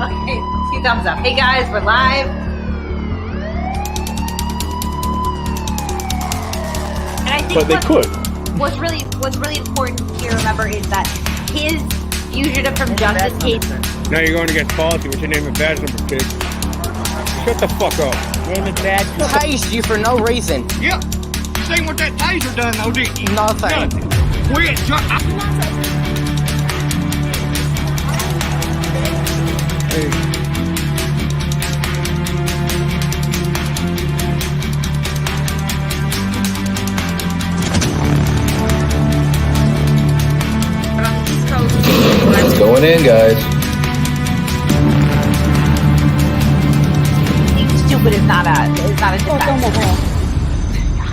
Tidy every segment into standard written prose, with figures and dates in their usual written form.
Okay, 2 thumbs up. Hey guys, we're live. And I think what's really important to remember is that his fugitive from justice case. Now you're going to get faulty with your name and badge number, kid. Shut the fuck up. Name and badge. Tased you for no reason. Yep. Same what that taser done, OD. Nothing. Quit. Hey. It's going in, guys. Being stupid is not a defense.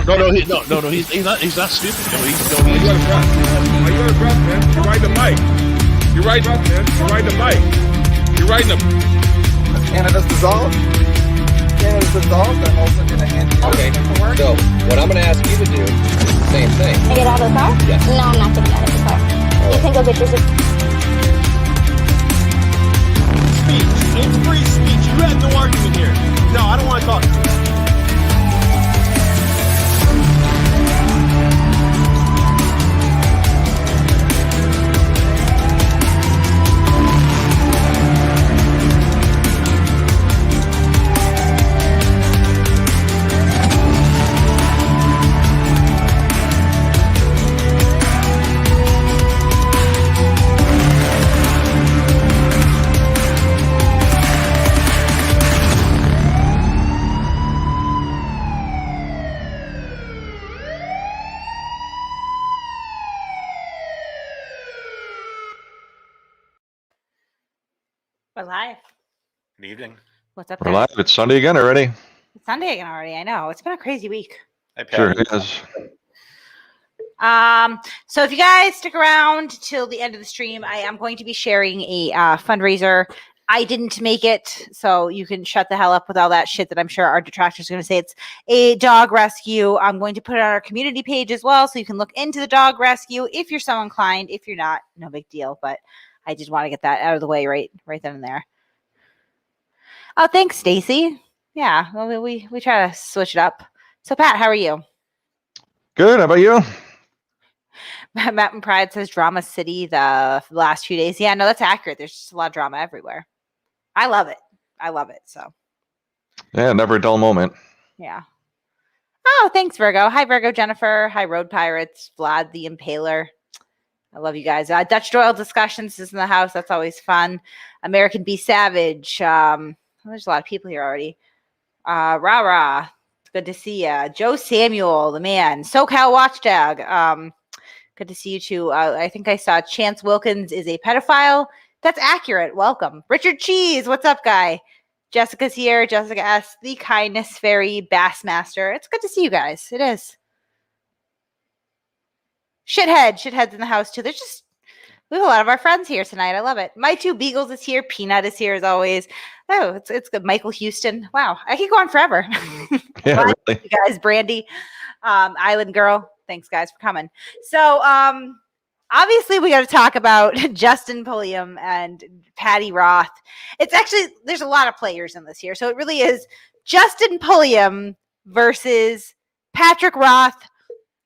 No, he's not stupid. No, You got a breath. You got a breath, man. You're riding the mic. You're riding up, man. You're riding the mic. You're riding the. Canada's dissolved. Canada's dissolved. I'm also going to hand you. Okay. So what I'm going to ask you to do is the same thing. Can I get out of the car? Yes. No, I'm not getting out of the car. You can go get your. speech. It's free speech. You had no argument here. No, I don't want to talk. We're live. Good evening. What's up, We're guys? live. It's Sunday again already. It's Sunday again already. I know. It's been a crazy week. Hi, Pat. Sure it is. So if you guys stick around till the end of the stream, I am going to be sharing a fundraiser. I didn't make it, so you can shut the hell up with all that shit that I'm sure our detractors are going to say. It's a dog rescue. I'm going to put it on our community page as well, so you can look into the dog rescue if you're so inclined. If you're not, no big deal. But I just want to get that out of the way right then and there. Oh, thanks, Stacy. Yeah, well, we try to switch it up. So, Pat, how are you? Good. How about you? Mountain Pride says Drama City the last few days. Yeah, no, that's accurate. There's just a lot of drama everywhere. I love it. So, Yeah, never a dull moment. yeah. Oh, thanks, Virgo. Hi, Virgo Jennifer. Hi, Road Pirates. Vlad the Impaler. I love you guys. Dutch Doyle Discussions is in the house. That's always fun. American B Savage. There's a lot of people here already. Rah. Good to see you. Joe Samuel, the man. SoCal Watchdog. Good to see you too. I think I saw Chance Wilkins is a pedophile. That's accurate. Welcome. Richard Cheese. What's up, guy? Jessica's here. Jessica S. The Kindness Fairy Bassmaster. It's good to see you guys. It is. Shithead's in the house too. We have a lot of our friends here tonight. I love it. My Two Beagles is here. Peanut is here as always. Oh, it's good. Michael Houston. Wow, I could go on forever. Yeah, really. You guys, Brandy, Island Girl. Thanks, guys, for coming. So, obviously, we got to talk about Justin Pulliam and Patty Roth. It's actually there's a lot of players in this here, so it really is Justin Pulliam versus Patrick Roth,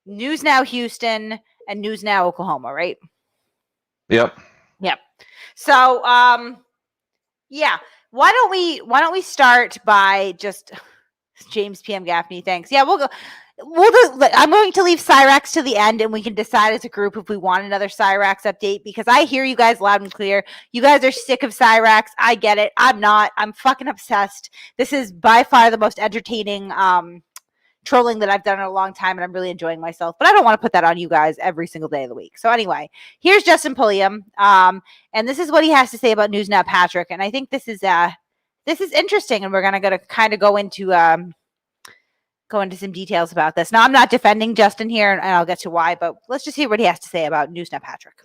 News Now Houston, and News Now Oklahoma, right? Yep. So, yeah. Why don't we start by just James PM Gaffney? Thanks. Yeah, we'll go. I'm going to leave Cyraxx to the end, and we can decide as a group if we want another Cyraxx update, because I hear you guys loud and clear. You guys are sick of Cyraxx. I get it. I'm not. I'm fucking obsessed. This is by far the most entertaining trolling that I've done in a long time, and I'm really enjoying myself. But I don't want to put that on you guys every single day of the week. So anyway, here's Justin Pulliam, and this is what he has to say about News Now Patrick. And I think this is interesting, and we're gonna kind of go into some details about this. Now, I'm not defending Justin here, and I'll get to why, but let's just hear what he has to say about News Now Patrick.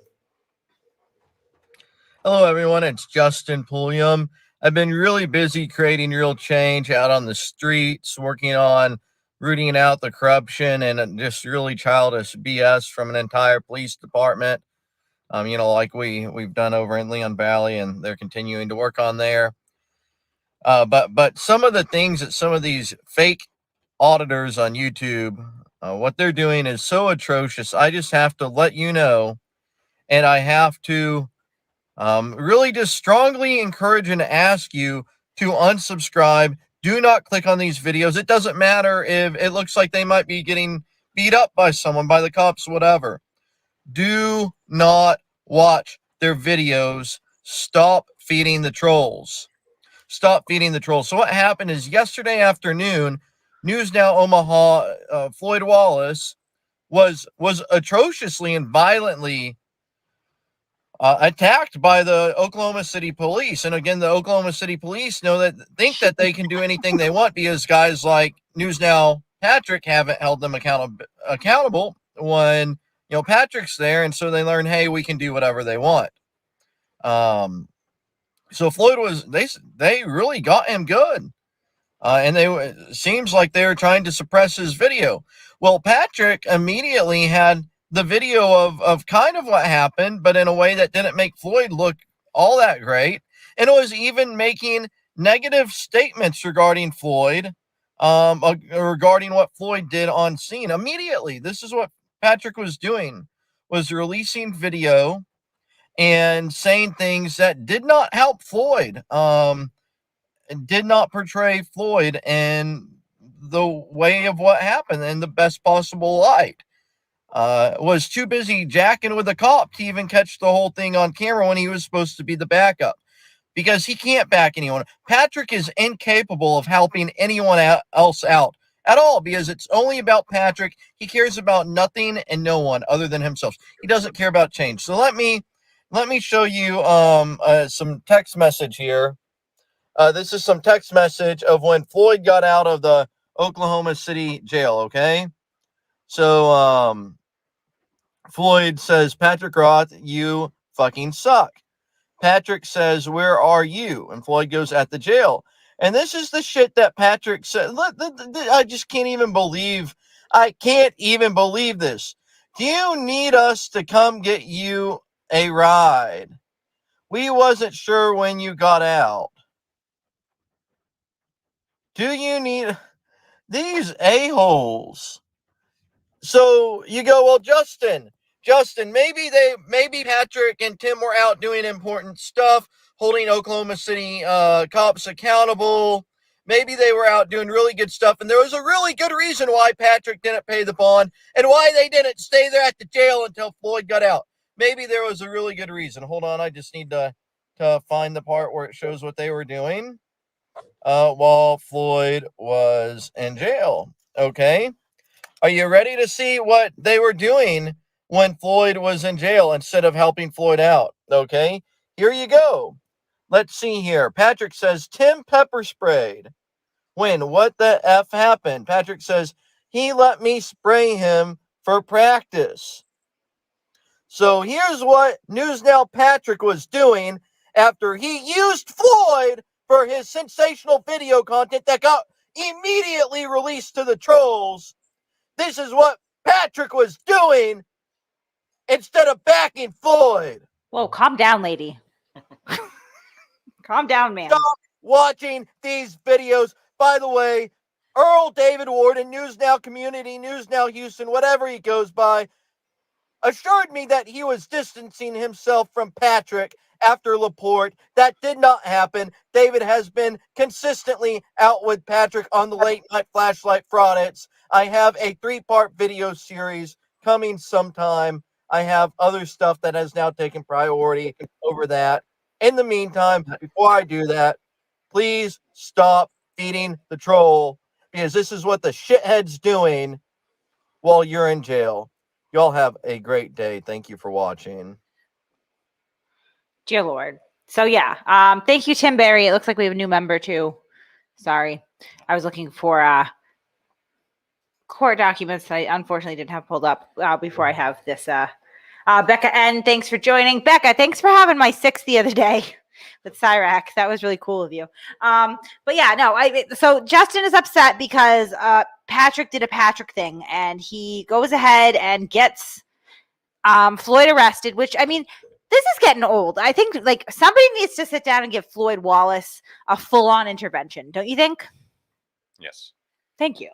Hello, everyone. It's Justin Pulliam. I've been really busy creating real change out on the streets, working on rooting out the corruption and just really childish BS from an entire police department. Like we've done over in Leon Valley, and they're continuing to work on there. But some of the things that some of these fake auditors on YouTube, what they're doing is so atrocious. I just have to let you know, and I have to really just strongly encourage and ask you to unsubscribe. Do not click on these videos. It doesn't matter if it looks like they might be getting beat up by someone, by the cops, whatever. Do not watch their videos. Stop feeding the trolls. Stop feeding the trolls. So what happened is yesterday afternoon, News Now Omaha, Floyd Wallace was atrociously and violently attacked by the Oklahoma City police. And again, the Oklahoma City police think that they can do anything they want because guys like News Now Patrick haven't held them accountable when Patrick's there, and so they learn, hey, we can do whatever they want. So Floyd they really got him good, and seems like they were trying to suppress his video. Well, Patrick immediately had the video of kind of what happened, but in a way that didn't make Floyd look all that great, and it was even making negative statements regarding Floyd, regarding what Floyd did on scene. Immediately, this is what Patrick was doing, was releasing video and saying things that did not help Floyd, did not portray Floyd in the way of what happened in the best possible light. Was too busy jacking with the cop to even catch the whole thing on camera when he was supposed to be the backup, because he can't back anyone. Patrick is incapable of helping anyone else out at all, because it's only about Patrick. He cares about nothing and no one other than himself. He doesn't care about change. So let me show you some text message here. This is some text message of when Floyd got out of the Oklahoma City jail, okay? So Floyd says, Patrick Roth, you fucking suck. Patrick says, where are you? And Floyd goes, at the jail. And this is the shit that Patrick said. I just can't even believe. I can't even believe this. Do you need us to come get you a ride? We wasn't sure when you got out. Do you need these a-holes? So you go, well, Justin, maybe Patrick and Tim were out doing important stuff, holding Oklahoma City cops accountable. Maybe they were out doing really good stuff, and there was a really good reason why Patrick didn't pay the bond and why they didn't stay there at the jail until Floyd got out. Maybe there was a really good reason. Hold on, I just need to find the part where it shows what they were doing while Floyd was in jail. Okay. Are you ready to see what they were doing when Floyd was in jail instead of helping Floyd out? Okay, here you go. Let's see here. Patrick says, Tim pepper sprayed. When? What the F happened? Patrick says, he let me spray him for practice. So here's what News Now Patrick was doing after he used Floyd for his sensational video content that got immediately released to the trolls. This is what Patrick was doing instead of backing Floyd. Whoa, calm down, lady. Calm down, man. Stop watching these videos. By the way, Earl David Warden, News Now Community, News Now Houston, whatever he goes by, assured me that he was distancing himself from Patrick after Laporte. That did not happen. David has been consistently out with Patrick on the late night flashlight fraudits. I have a 3-part video series coming sometime. I have other stuff that has now taken priority over that. In the meantime, before I do that, please stop feeding the troll, because this is what the shithead's doing while you're in jail. Y'all have a great day. Thank you for watching. Dear Lord. So yeah, thank you, Tim Berry. It looks like we have a new member too. Sorry. I was looking for court documents I unfortunately didn't have pulled up before I have this. Becca N, thanks for joining. Becca, thanks for having my 6 the other day with Cyraxx. That was really cool of you. But yeah, no, so Justin is upset because Patrick did a Patrick thing, and he goes ahead and gets Floyd arrested, which, I mean, this is getting old. I think like somebody needs to sit down and give Floyd Wallace a full-on intervention. Don't you think? Yes. Thank you.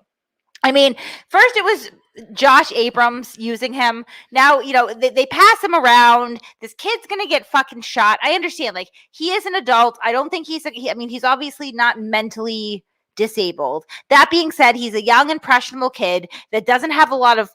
I mean, first it was Josh Abrams using him. Now, they pass him around. This kid's going to get fucking shot. I understand. Like, he is an adult. I don't think he's obviously not mentally disabled. That being said, he's a young, impressionable kid that doesn't have a lot of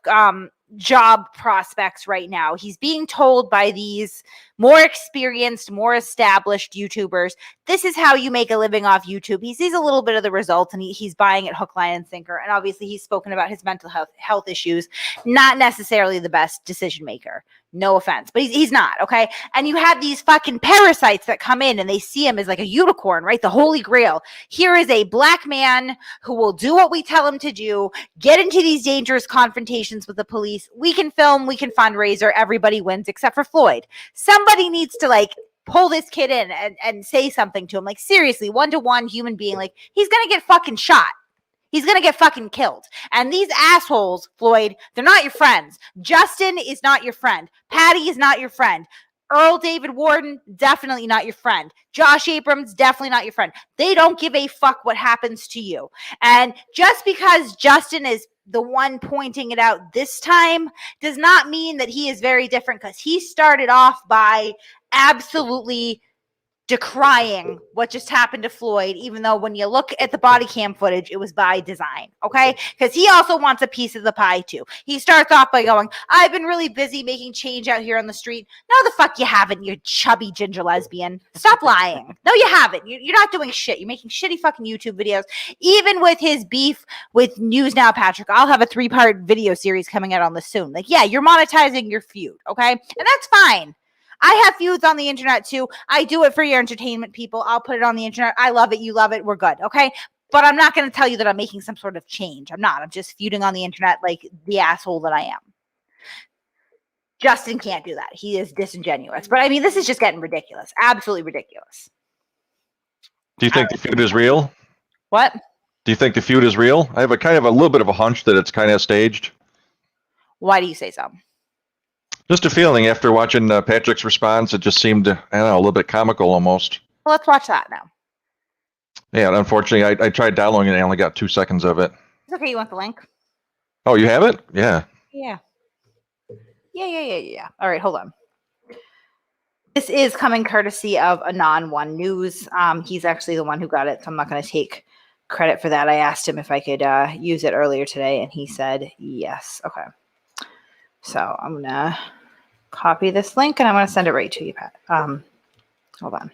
job prospects right now. He's being told by these more experienced, more established YouTubers, this is how you make a living off YouTube. He sees a little bit of the results and he's buying it hook, line, and sinker. And obviously he's spoken about his mental health issues, not necessarily the best decision maker. No offense, but he's not, okay? And you have these fucking parasites that come in and they see him as like a unicorn, right? The holy grail. Here is a black man who will do what we tell him to do, get into these dangerous confrontations with the police. We can film, we can fundraiser, everybody wins except for Floyd. Somebody needs to like pull this kid in and say something to him. Like, seriously, one-to-one human being, like, he's gonna get fucking shot. He's going to get fucking killed. And these assholes, Floyd, they're not your friends. Justin is not your friend. Patty is not your friend. Earl David Warden, definitely not your friend. Josh Abrams, definitely not your friend. They don't give a fuck what happens to you. And just because Justin is the one pointing it out this time does not mean that he is very different, because he started off by absolutely decrying what just happened to Floyd, even though when you look at the body cam footage, it was by design, okay? Because he also wants a piece of the pie too. He starts off by going, I've been really busy making change out here on the street. No, the fuck you haven't, you chubby ginger lesbian. Stop lying. No, you haven't. You're not doing shit. You're making shitty fucking YouTube videos. Even with his beef with News Now, Patrick, I'll have a 3-part video series coming out on this soon. Like, yeah, you're monetizing your feud, okay? And that's fine. I have feuds on the internet too. I do it for your entertainment, people. I'll put it on the internet. I love it. You love it. We're good. Okay. But I'm not going to tell you that I'm making some sort of change. I'm not. I'm just feuding on the internet like the asshole that I am. Justin can't do that. He is disingenuous. But I mean, this is just getting ridiculous. Absolutely ridiculous. Do you think the feud is real? What? Do you think the feud is real? I have a kind of a little bit of a hunch that it's kind of staged. Why do you say so? Just a feeling after watching Patrick's response, it just seemed, I don't know, a little bit comical almost. Well, let's watch that now. Yeah, unfortunately, I tried downloading it and I only got 2 seconds of it. It's okay. You want the link? Oh, you have it? Yeah. Yeah. Yeah. All right, hold on. This is coming courtesy of Anon One News. He's actually the one who got it, so I'm not going to take credit for that. I asked him if I could use it earlier today, and he said yes. Okay. So I'm going to copy this link and I'm going to send it right to you, Pat. Hold on.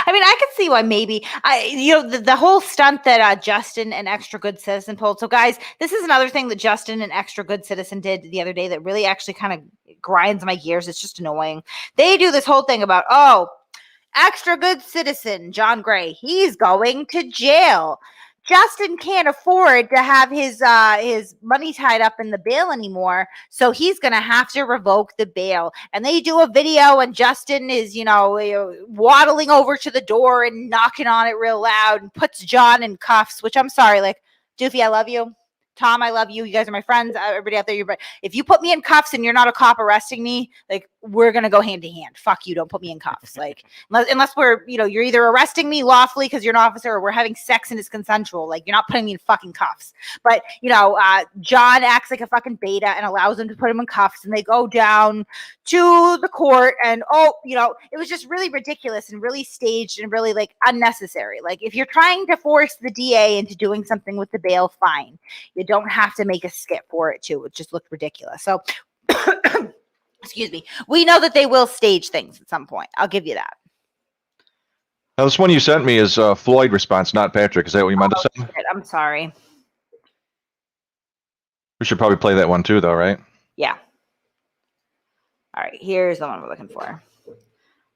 I mean, I could see why maybe the whole stunt that Justin and Extra Good Citizen pulled. So guys, this is another thing that Justin and Extra Good Citizen did the other day that really actually kind of grinds my gears. It's just annoying. They do this whole thing about, Extra Good Citizen, John Gray, he's going to jail. Justin can't afford to have his money tied up in the bail anymore, so he's going to have to revoke the bail. And they do a video, and Justin is, waddling over to the door and knocking on it real loud and puts John in cuffs, which I'm sorry, like, Doofy, I love you. Tom, I love you. You guys are my friends. Everybody out there, if you put me in cuffs and you're not a cop arresting me, like, we're going to go hand to hand. Fuck you. Don't put me in cuffs. Like, unless we're, you're either arresting me lawfully because you're an officer, or we're having sex and it's consensual. Like, you're not putting me in fucking cuffs. But, John acts like a fucking beta and allows them to put him in cuffs, and they go down to the court, and it was just really ridiculous and really staged and really like unnecessary. Like, if you're trying to force the DA into doing something with the bail, fine. You don't have to make a skit for it too. It just looked ridiculous. So excuse me. We know that they will stage things at some point. I'll give you that. Now, this one you sent me is Floyd response, not Patrick. Is that what you meant to say? Shit, I'm sorry. We should probably play that one too, though, right? Yeah. All right, here's the one we're looking for.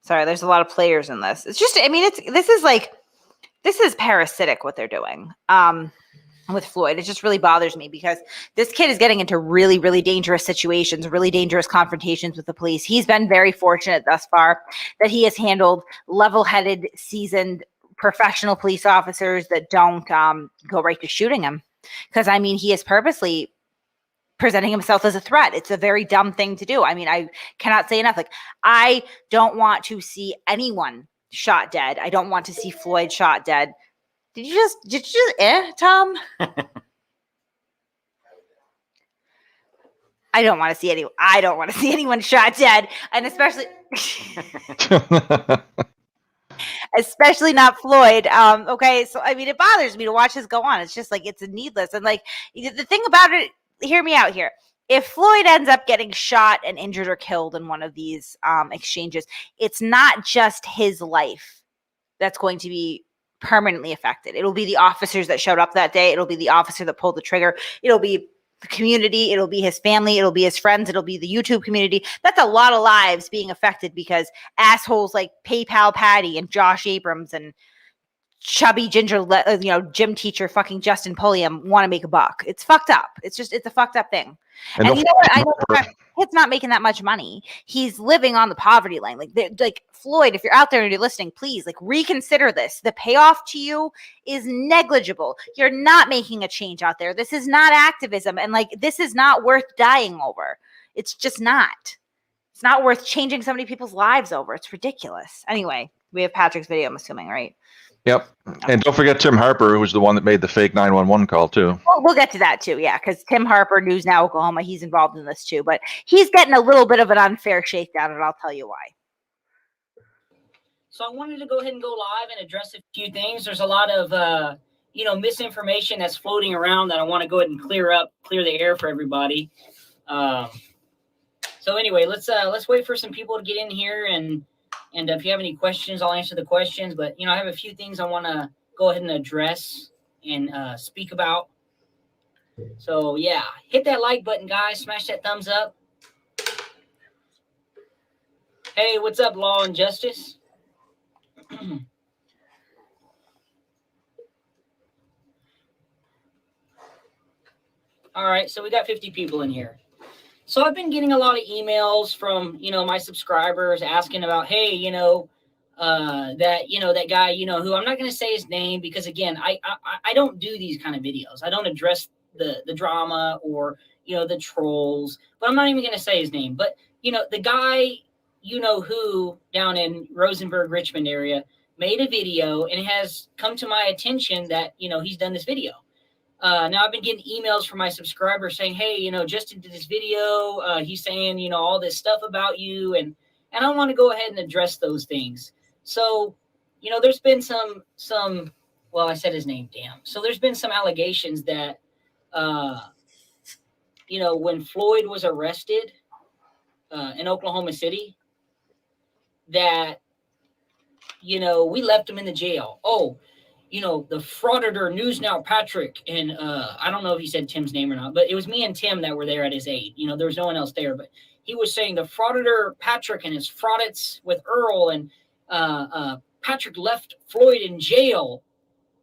Sorry, there's a lot of players in this. It's just, this is parasitic what they're doing with Floyd. It just really bothers me because this kid is getting into really, really dangerous situations, really dangerous confrontations with the police. He's been very fortunate thus far that he has handled level-headed, seasoned, professional police officers that don't go right to shooting him. Because, he has purposely presenting himself as a threat. It's a very dumb thing to do. I mean, I cannot say enough. Like, I don't want to see anyone shot dead. I don't want to see Floyd shot dead. Did you just Tom? I don't want to see anyone shot dead, and especially not Floyd. Okay, so I mean, it bothers me to watch this go on. It's just like it's needless, and like the thing about it. Hear me out here. If Floyd ends up getting shot and injured or killed in one of these exchanges, it's not just his life that's going to be permanently affected. It'll be the officers that showed up that day. It'll be the officer that pulled the trigger. It'll be the community. It'll be his family. It'll be his friends. It'll be the YouTube community. That's a lot of lives being affected because assholes like PayPal Patty and Josh Abrams and chubby ginger, gym teacher fucking Justin Pulliam want to make a buck. It's fucked up. It's a fucked up thing. And you know what? I know it's not making that much money. He's living on the poverty line. Like Floyd, if you're out there and you're listening, please reconsider this. The payoff to you is negligible. You're not making a change out there. This is not activism. And this is not worth dying over. It's just not. It's not worth changing so many people's lives over. It's ridiculous. Anyway, we have Patrick's video, I'm assuming, right? Yep. And don't forget Tim Harper, who was the one that made the fake 911 call, too. Well, we'll get to that, too, yeah, because Tim Harper, News Now Oklahoma, he's involved in this, too. But he's getting a little bit of an unfair shakedown, and I'll tell you why. So I wanted to go ahead and go live and address a few things. There's a lot of, misinformation that's floating around that I want to go ahead and clear the air for everybody. So anyway, let's wait for some people to get in here and if you have any questions, I'll answer the questions. But, I have a few things I want to go ahead and address and speak about. So, yeah, hit that like button, guys. Smash that thumbs up. Hey, what's up, Law and Justice? All right, so we got 50 people in here. So I've been getting a lot of emails from, my subscribers asking about, hey, that guy, who I'm not going to say his name because, again, I don't do these kind of videos. I don't address the drama or, the trolls, but I'm not even going to say his name. But, the guy, who down in Rosenberg, Richmond area made a video and it has come to my attention that, he's done this video. Now I've been getting emails from my subscribers saying, hey, Justin did this video. He's saying, all this stuff about you. And I want to go ahead and address those things. So, there's been some, well, I said his name, damn. So there's been some allegations that, when Floyd was arrested in Oklahoma City, that, we left him in the jail. Oh, the frauditor News Now Patrick, and I don't know if he said Tim's name or not, but it was me and Tim that were there at his aid. There was no one else there, but he was saying the frauditor Patrick and his fraudits with Earl, and Patrick left Floyd in jail.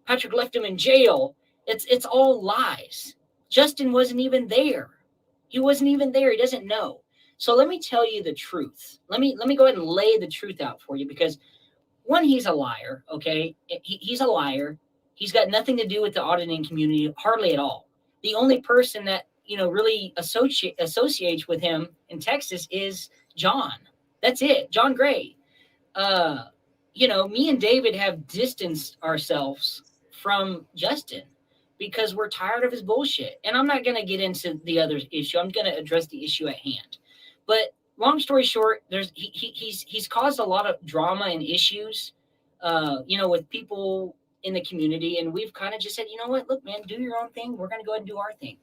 Patrick left him in jail. It's all lies. Justin wasn't even there. He wasn't even there. He doesn't know. So let me tell you the truth. Let me go ahead and lay the truth out for you because one, he's a liar, okay? He's a liar. He's got nothing to do with the auditing community, hardly at all. The only person that, really associates with him in Texas is John. That's it, John Gray. Me and David have distanced ourselves from Justin because we're tired of his bullshit. And I'm not going to get into the other issue. I'm going to address the issue at hand. But long story short, he's caused a lot of drama and issues, with people in the community. And we've kind of just said, you know what, look, man, do your own thing. We're going to go ahead and do our thing.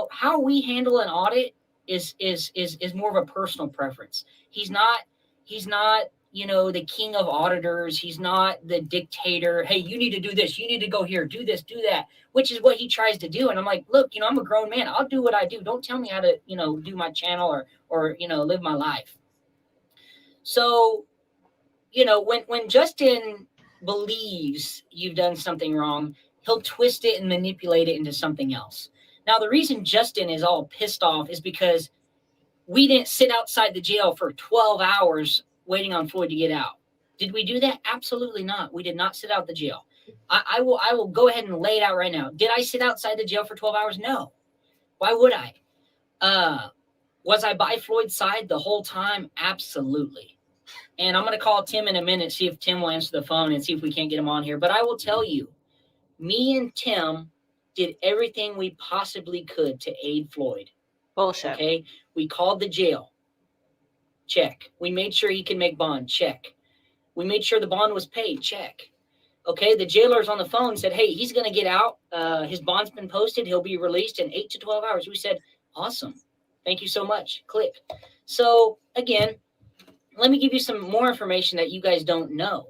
How we handle an audit is more of a personal preference. He's not, the king of auditors. He's not the dictator. Hey, you need to do this. You need to go here, do this, do that, which is what he tries to do. And I'm like, look, I'm a grown man. I'll do what I do. Don't tell me how to, do my channel or live my life. So, when Justin believes you've done something wrong, he'll twist it and manipulate it into something else. Now, the reason Justin is all pissed off is because we didn't sit outside the jail for 12 hours waiting on Floyd to get out. Did we do that? Absolutely not. We did not sit out the jail. I will go ahead and lay it out right now. Did I sit outside the jail for 12 hours? No. Why would I? Was I by Floyd's side the whole time? Absolutely. And I'm going to call Tim in a minute, see if Tim will answer the phone and see if we can't get him on here. But I will tell you, me and Tim did everything we possibly could to aid Floyd. Bullshit. Okay. We called the jail. Check. We made sure he can make bond. Check. We made sure the bond was paid. Check. Okay. The jailer's on the phone said, hey, he's going to get out. His bond's been posted. He'll be released in 8 to 12 hours. We said, awesome. Thank you so much. Click. So again, let me give you some more information that you guys don't know.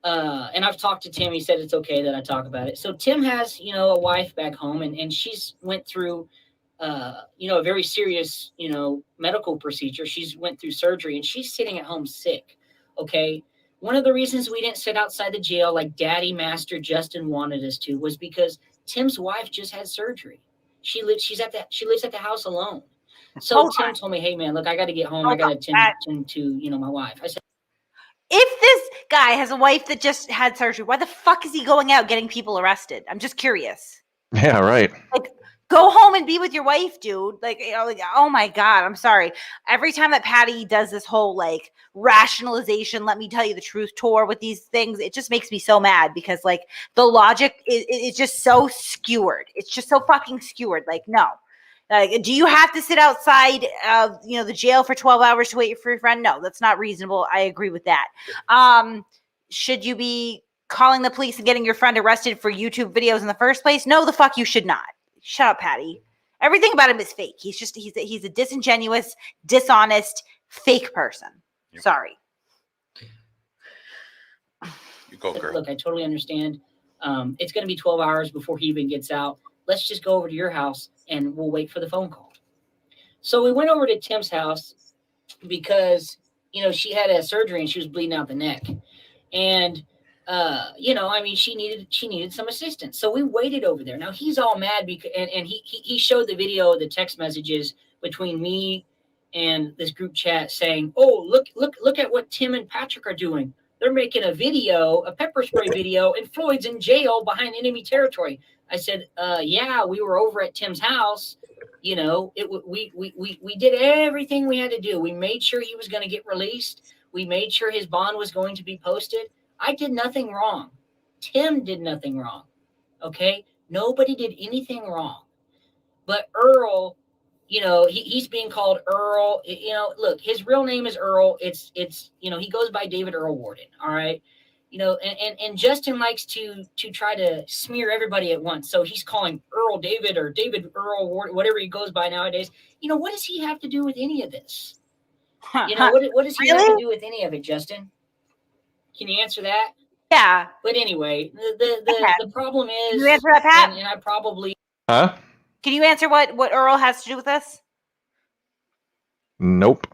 And I've talked to Tim. He said it's okay that I talk about it. So Tim has, a wife back home, and she's went through, a very serious, medical procedure. She's went through surgery, and she's sitting at home sick. Okay. One of the reasons we didn't sit outside the jail like Daddy Master Justin wanted us to was because Tim's wife just had surgery. She lives at the house alone. So Tim told me, hey man, look, I got to get home. I got to attend to, my wife. I said, if this guy has a wife that just had surgery, why the fuck is he going out getting people arrested? I'm just curious. Yeah, right. Like, go home and be with your wife, dude. Like, oh my God, I'm sorry. Every time that Patty does this whole like rationalization, let me tell you the truth tour with these things, it just makes me so mad because like the logic is just so skewered. It's just so fucking skewered. Like, no. Do you have to sit outside of the jail for 12 hours to wait for your friend? No, that's not reasonable. I agree with that. Should you be calling the police and getting your friend arrested for YouTube videos in the first place? No, the fuck you should not. Shut up, Patty. Everything about him is fake. He's a disingenuous, dishonest, fake person. Yep. Sorry. You go, girl. Look, I totally understand. It's going to be 12 hours before he even gets out. Let's just go over to your house and we'll wait for the phone call. So we went over to Tim's house because, she had a surgery and she was bleeding out the neck. And, she needed some assistance. So we waited over there. Now he's all mad because, and he showed the video, the text messages between me and this group chat saying, oh, look at what Tim and Patrick are doing. They're making a video, a pepper spray video, and Floyd's in jail behind enemy territory. I said, yeah, we were over at Tim's house. We did everything we had to do. We made sure he was going to get released. We made sure his bond was going to be posted. I did nothing wrong. Tim did nothing wrong. Okay. Nobody did anything wrong, but Earl, he's being called Earl. Look, his real name is Earl. It's he goes by David Earl Warden. All right. And Justin likes to try to smear everybody at once. So he's calling Earl David or David Earl Warden, whatever he goes by nowadays. What does he have to do with any of this? What does he have to do with any of it, Justin? Can you answer that? Yeah. But anyway, the problem is, can you answer that, Pat? And I probably. Huh? Can you answer what Earl has to do with this? Nope.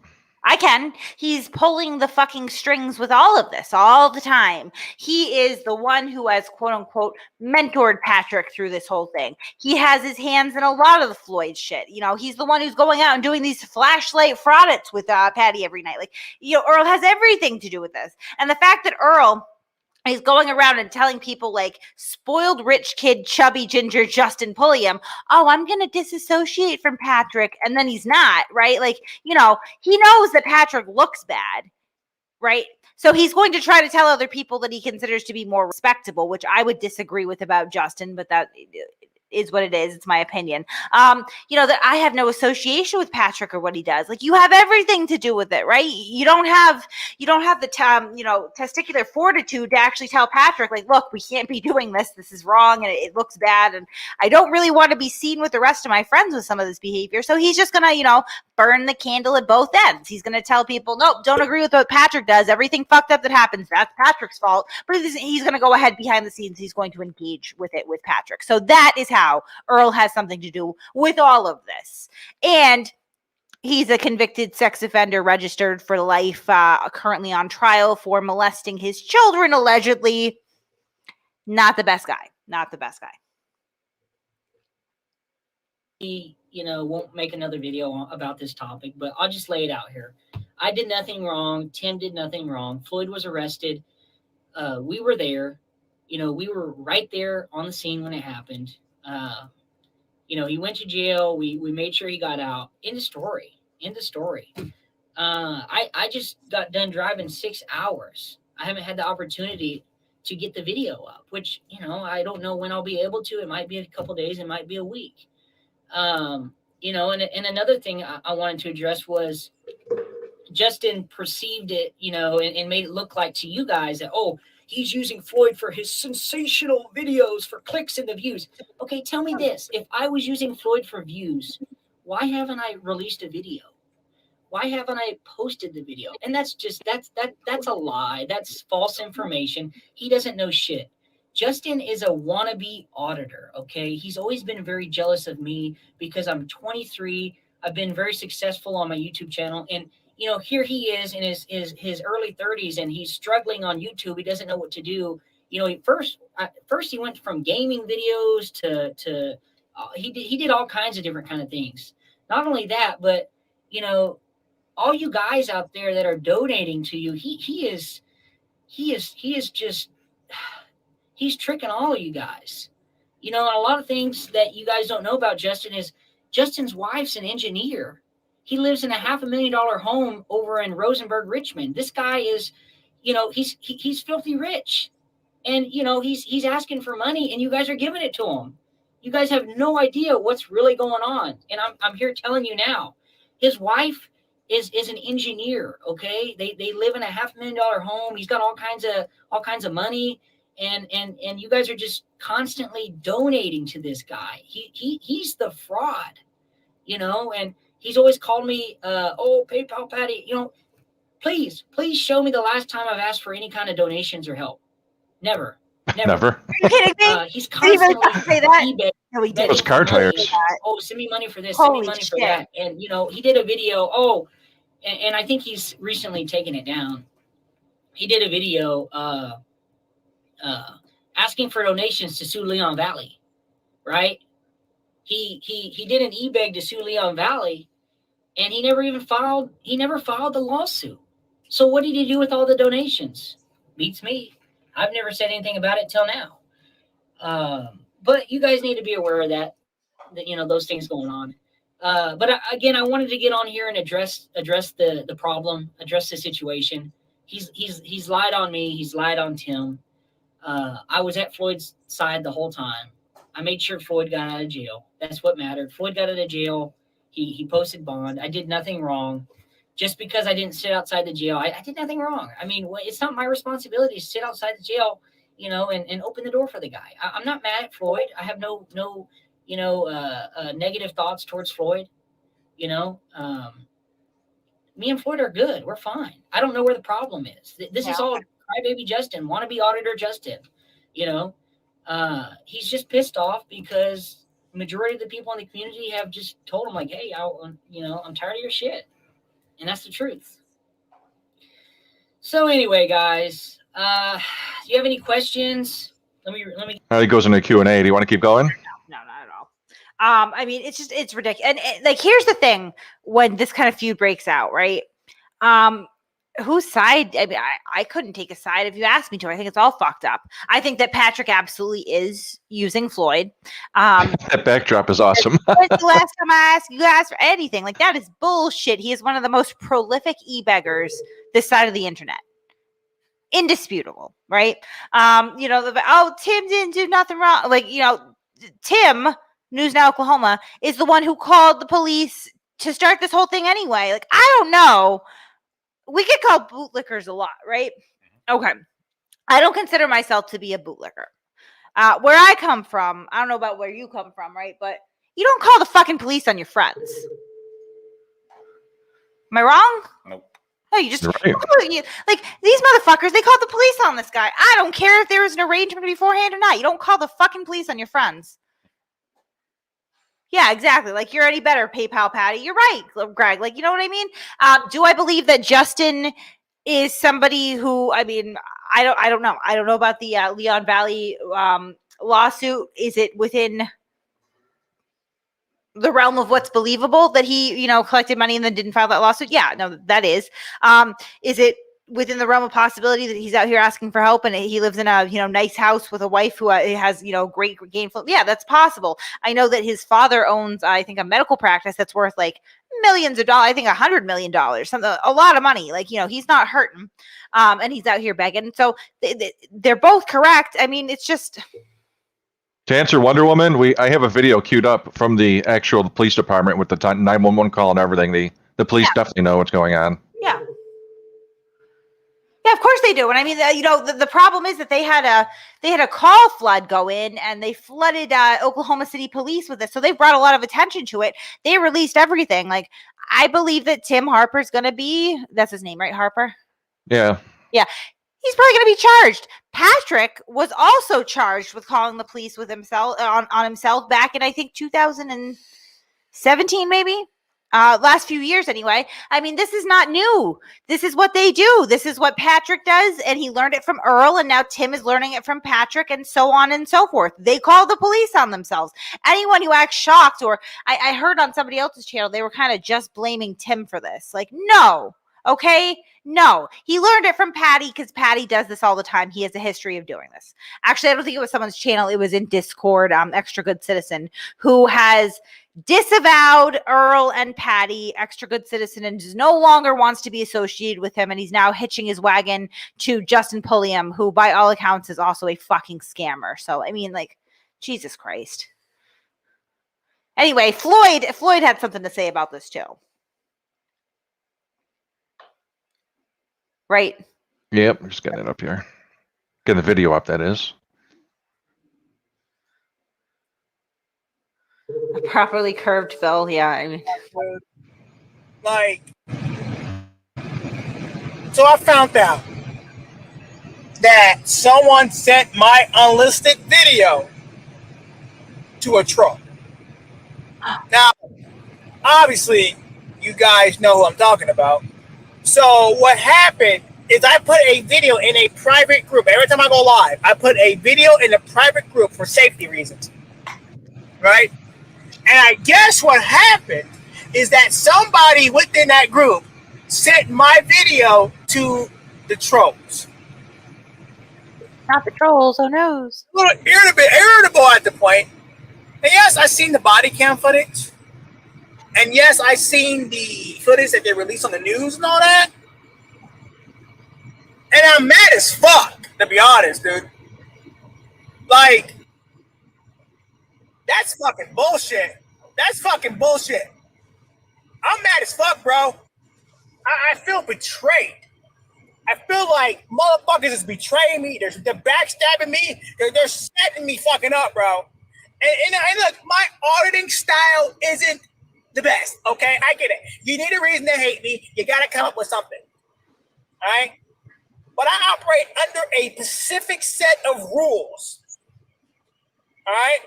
I can. He's pulling the fucking strings with all of this all the time. He is the one who has, quote unquote, mentored Patrick through this whole thing. He has his hands in a lot of the Floyd shit. He's the one who's going out and doing these flashlight fraudits with Patty every night. Like, Earl has everything to do with this. And the fact that Earl is going around and telling people like spoiled rich kid, chubby ginger Justin Pulliam, oh, I'm going to disassociate from Patrick. And then he's not, right? Like, he knows that Patrick looks bad, right? So he's going to try to tell other people that he considers to be more respectable, which I would disagree with about Justin, but that is what it is. It's my opinion. That I have no association with Patrick or what he does. Like, you have everything to do with it, right? You don't have the testicular fortitude to actually tell Patrick, like, look, we can't be doing this. This is wrong and it looks bad. And I don't really want to be seen with the rest of my friends with some of this behavior. So he's just going to, burn the candle at both ends. He's going to tell people, nope, don't agree with what Patrick does. Everything fucked up that happens, that's Patrick's fault. But he's going to go ahead behind the scenes. He's going to engage with it with Patrick. So that is how Earl has something to do with all of this. And he's a convicted sex offender, registered for life, currently on trial for molesting his children, allegedly. Not the best guy. Not the best guy. He, won't make another video about this topic, but I'll just lay it out here. I did nothing wrong. Tim did nothing wrong. Floyd was arrested. We were there. We were right there on the scene when it happened. You know, he went to jail. We made sure he got out. End of story. End of story. I just got done driving 6 hours. I haven't had the opportunity to get the video up, which, you know, I don't know when I'll be able to. It might be a couple days. It might be a week. You know, and another thing I wanted to address was Justin perceived it, you know, and made it look like to you guys that, oh, he's using Floyd for his sensational videos for clicks and the views. Okay, tell me this. If I was using Floyd for views, why haven't I released a video? Why haven't I posted the video? And that's a lie. That's false information. He doesn't know shit. Justin is a wannabe auditor, okay? He's always been very jealous of me because I'm 23. I've been very successful on my YouTube channel. And, you know, here he is in his early 30s and he's struggling on YouTube. He doesn't know what to do. You know, first he went from gaming videos to he did all kinds of different kind of things. Not only that, but, you know, all you guys out there that are donating to you, he is just, he's tricking all of you guys. You know, and a lot of things that you guys don't know about Justin is Justin's wife's an engineer. He lives in a $500,000 home over in Rosenberg, Richmond. This guy is, you know, he's filthy rich. And, you know, he's asking for money and you guys are giving it to him. You guys have no idea what's really going on. And I'm here telling you now, his wife is an engineer. Okay. They live in a $500,000 home. He's got all kinds of money. And you guys are just constantly donating to this guy. He's the fraud, you know, and he's always called me, oh, PayPal Patty, you know, please show me the last time I've asked for any kind of donations or help. Never. Never. Are you kidding me? He's Did he really constantly say that? eBay. No, he It didn't. was car tires. Oh, send me money for this. Holy Send me money shit. for that. And, you know, he did a video. Oh, and I think he's recently taken it down. He did a video asking for donations to sue Leon Valley, right? He did an e-beg to sue Leon Valley, and he never filed the lawsuit. So what did he do with all the donations? Beats me. I've never said anything about it till now. But you guys need to be aware of that you know, those things going on. But again, I wanted to get on here and address the problem, address the situation. He's lied on me. He's lied on Tim. I was at Floyd's side the whole time. I made sure Floyd got out of jail. That's what mattered. Floyd got out of jail. He posted bond. I did nothing wrong. Just because I didn't sit outside the jail, I did nothing wrong. I mean, it's not my responsibility to sit outside the jail, you know, and open the door for the guy. I'm not mad at Floyd. I have no you know, negative thoughts towards Floyd. You know, me and Floyd are good. We're fine. I don't know where the problem is. This is all crybaby Justin, wannabe auditor Justin. You know, he's just pissed off because majority of the people in the community have just told him like, hey, you know, I'm tired of your shit. And that's the truth. So anyway, guys, do you have any questions? Let me. He goes into Q&A. Do you want to keep going? No, not at all. I mean, it's ridiculous. And like, here's the thing: when this kind of feud breaks out, right? Whose side? I mean, I couldn't take a side if you asked me to. I think it's all fucked up. I think that Patrick absolutely is using Floyd. That backdrop is awesome. When's the last time I asked you guys for anything? Like, that is bullshit. He is one of the most prolific e-beggars this side of the internet. Indisputable, right? You know, Tim didn't do nothing wrong. Like, you know, Tim, News Now Oklahoma, is the one who called the police to start this whole thing anyway. Like, I don't know. We get called bootlickers a lot, right? Okay. I don't consider myself to be a bootlicker. Where I come from, I don't know about where you come from, right? But you don't call the fucking police on your friends. Am I wrong? Nope. No, you just, Right. like, these motherfuckers, they called the police on this guy. I don't care if there was an arrangement beforehand or not. You don't call the fucking police on your friends. Yeah, exactly. Like, you're any better, PayPal Patty. You're right, Greg. Like, you know what I mean? Do I believe that Justin is somebody who, I mean, I don't know. I don't know about the Leon Valley lawsuit. Is it within the realm of what's believable that he, you know, collected money and then didn't file that lawsuit? Yeah, no, that is. Is it within the realm of possibility that he's out here asking for help and he lives in a nice house with a wife who has great gainful. Yeah, that's possible. I know that his father owns, I think, a medical practice that's worth like millions of dollars. I think $100 million, something, a lot of money. Like, he's not hurting, and he's out here begging. So they're both correct. I mean, it's just. To answer Wonder Woman, I have a video queued up from the actual police department with the 911 call and everything. The police definitely know what's going on. Yeah. Yeah, of course they do. And I mean, the problem is that they had a call flood go in and they flooded Oklahoma City police with this. So they brought a lot of attention to it. They released everything. Like, I believe that Tim Harper's going to be, that's his name, right? Harper? Yeah. Yeah. He's probably going to be charged. Patrick was also charged with calling the police with himself on himself back in, I think, 2017, maybe. Last few years anyway. I mean, this is not new. This is what they do. This is what Patrick does, and he learned it from Earl, and now Tim is learning it from Patrick, and so on and so forth. They call the police on themselves. Anyone who acts shocked, or I heard on somebody else's channel, they were kind of just blaming Tim for this. Like, no. Okay? No. He learned it from Patty because Patty does this all the time. He has a history of doing this. Actually, I don't think it was someone's channel. It was in Discord, Extra Good Citizen, who has disavowed Earl and Patty, Extra Good Citizen, and no longer wants to be associated with him. And he's now hitching his wagon to Justin Pulliam, who by all accounts is also a fucking scammer. So, I mean, like, Jesus Christ. Anyway, Floyd had something to say about this too. Right? Yep, I'm just getting it up here. Getting the video up, that is. A properly curved fill, yeah. I mean, Like, so I found out that someone sent my unlisted video to a troll. Now, obviously, you guys know who I'm talking about. So what happened is I put a video in a private group. Every time I go live, I put a video in a private group for safety reasons. Right? And I guess what happened is that somebody within that group sent my video to the trolls. not the trolls, oh noes. A little irritable at the point. And yes, I seen the body cam footage. And yes, I seen the footage that they released on the news and all that. And I'm mad as fuck, to be honest, dude. Like, that's fucking bullshit. That's fucking bullshit. I'm mad as fuck, bro. I feel betrayed. I feel like motherfuckers is betraying me. They're backstabbing me. They're setting me fucking up, bro. And look, my auditing style isn't the best, okay? I get it. You need a reason to hate me. You got to come up with something, all right? But I operate under a specific set of rules, all right?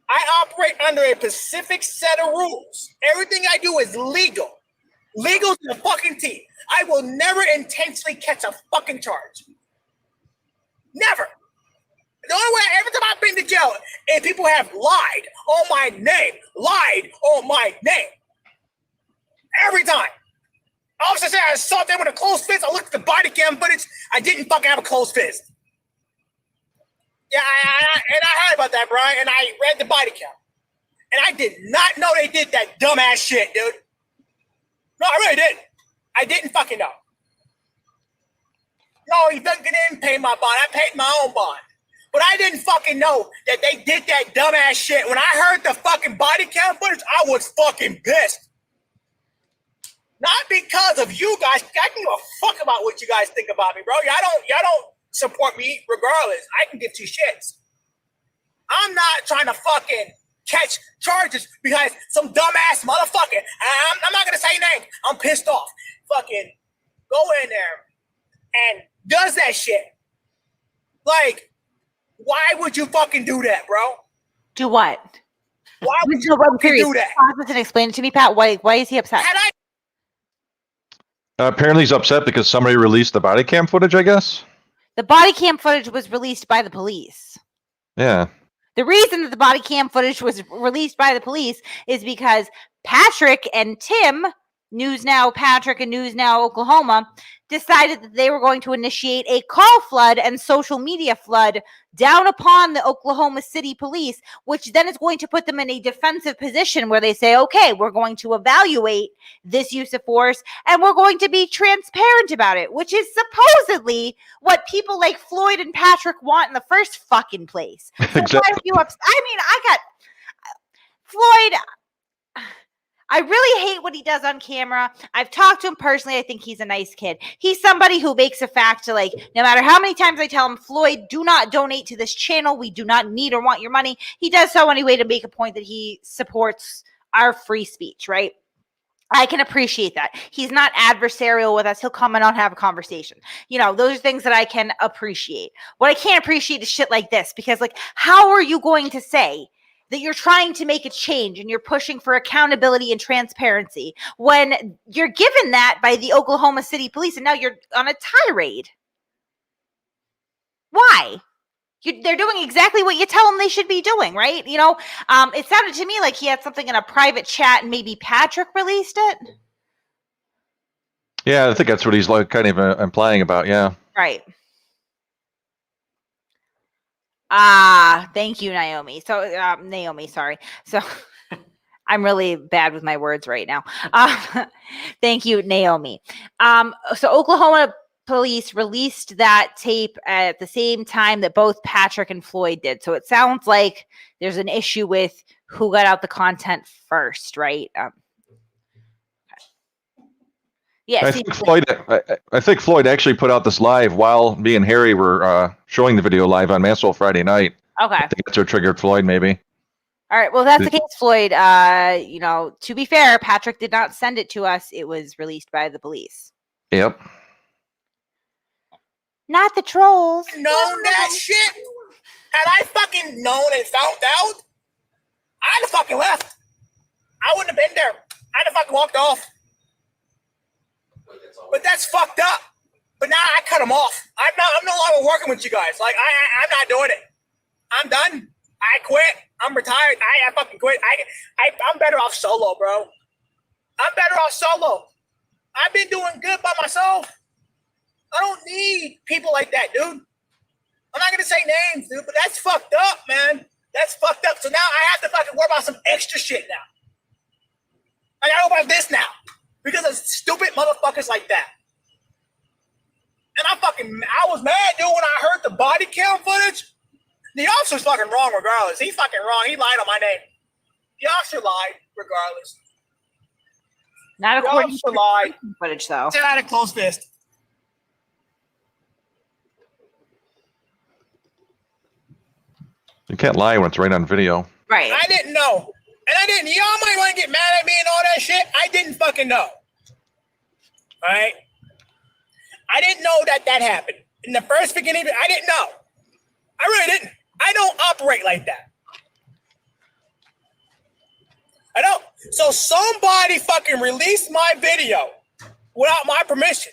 I operate under a specific set of rules. Everything I do is legal. Legal to the fucking T. I will never intentionally catch a fucking charge. Never. The only way, every time I've been to jail, and people have lied on my name. Lied on my name. Every time. Officer said I saw them with a closed fist. I looked at the body cam footage. I didn't fucking have a closed fist. Yeah, and I heard about that, Brian, and I read the body cam. And I did not know they did that dumbass shit, dude. No, I really didn't. I didn't fucking know. No, he didn't pay my bond. I paid my own bond. But I didn't fucking know that they did that dumbass shit. When I heard the fucking body cam footage, I was fucking pissed. Not because of you guys. I can give a fuck about what you guys think about me, bro. Y'all don't support me regardless. I can give two shits. I'm not trying to fucking catch charges because some dumbass motherfucker, I'm not gonna say names. I'm pissed off. Fucking go in there and does that shit. Like, why would you fucking do that, bro? Do what? Why would you fucking do that? Pause and explain it to me, Pat. Why is he upset? Apparently he's upset because somebody released the body cam footage, I guess. The body cam footage was released by the police. Yeah. The reason that the body cam footage was released by the police is because Patrick and Tim News Now Patrick and News Now Oklahoma decided that they were going to initiate a call flood and social media flood down upon the Oklahoma City police, which then is going to put them in a defensive position where they say, okay, we're going to evaluate this use of force and we're going to be transparent about it, which is supposedly what people like Floyd and Patrick want in the first fucking place. So Exactly. why are you upset? I mean, I got Floyd. I really hate what he does on camera. I've talked to him personally. I think he's a nice kid. He's somebody who makes a fact to, like, no matter how many times I tell him, Floyd, do not donate to this channel. We do not need or want your money. He does so anyway to make a point that he supports our free speech, right? I can appreciate that. He's not adversarial with us. He'll come in and have a conversation. You know, those are things that I can appreciate. What I can't appreciate is shit like this, because, like, how are you going to say that you're trying to make a change and you're pushing for accountability and transparency when you're given that by the Oklahoma City police and now you're on a tirade? Why? They're doing exactly what you tell them they should be doing, right? You know, it sounded to me like he had something in a private chat and maybe Patrick released it. Yeah, I think that's what he's like kind of implying about. Yeah. Right. Thank you, Naomi. So, Naomi, sorry. So, I'm really bad with my words right now. Thank you, Naomi. So Oklahoma police released that tape at the same time that both Patrick and Floyd did. So it sounds like there's an issue with who got out the content first, right? Yeah, I think Floyd actually put out this live while me and Harry were showing the video live on Masshole Friday night. Okay. I think that's what triggered Floyd, maybe. All right. Well, that's the case, Floyd. You know, to be fair, Patrick did not send it to us. It was released by the police. Yep. Not the trolls. Known that shit. Had I fucking known and found out, I'd have fucking left. I wouldn't have been there. I'd have fucking walked off. But that's fucked up. But now I cut them off. I'm no longer working with you guys. Like I'm not doing it. I'm done. I quit. I'm retired. I fucking quit. I'm better off solo, bro. I'm better off solo. I've been doing good by myself. I don't need people like that, dude. I'm not gonna say names, dude, but that's fucked up, man. That's fucked up. So now I have to fucking worry about some extra shit now. I gotta worry about this now. Because of stupid motherfuckers like that. And I was mad, dude, when I heard the body cam footage. The officer's fucking wrong regardless. He fucking wrong. He lied on my name. The officer lied regardless. Not The according officer to lied. the footage, though. Said I had a closed fist. You can't lie when it's right on video. Right. I didn't know. And I didn't. Y'all might want to get mad at me and all that shit. I didn't fucking know. All right? I didn't know that happened. In the first beginning, I didn't know. I really didn't. I don't operate like that. I don't. So somebody fucking released my video without my permission.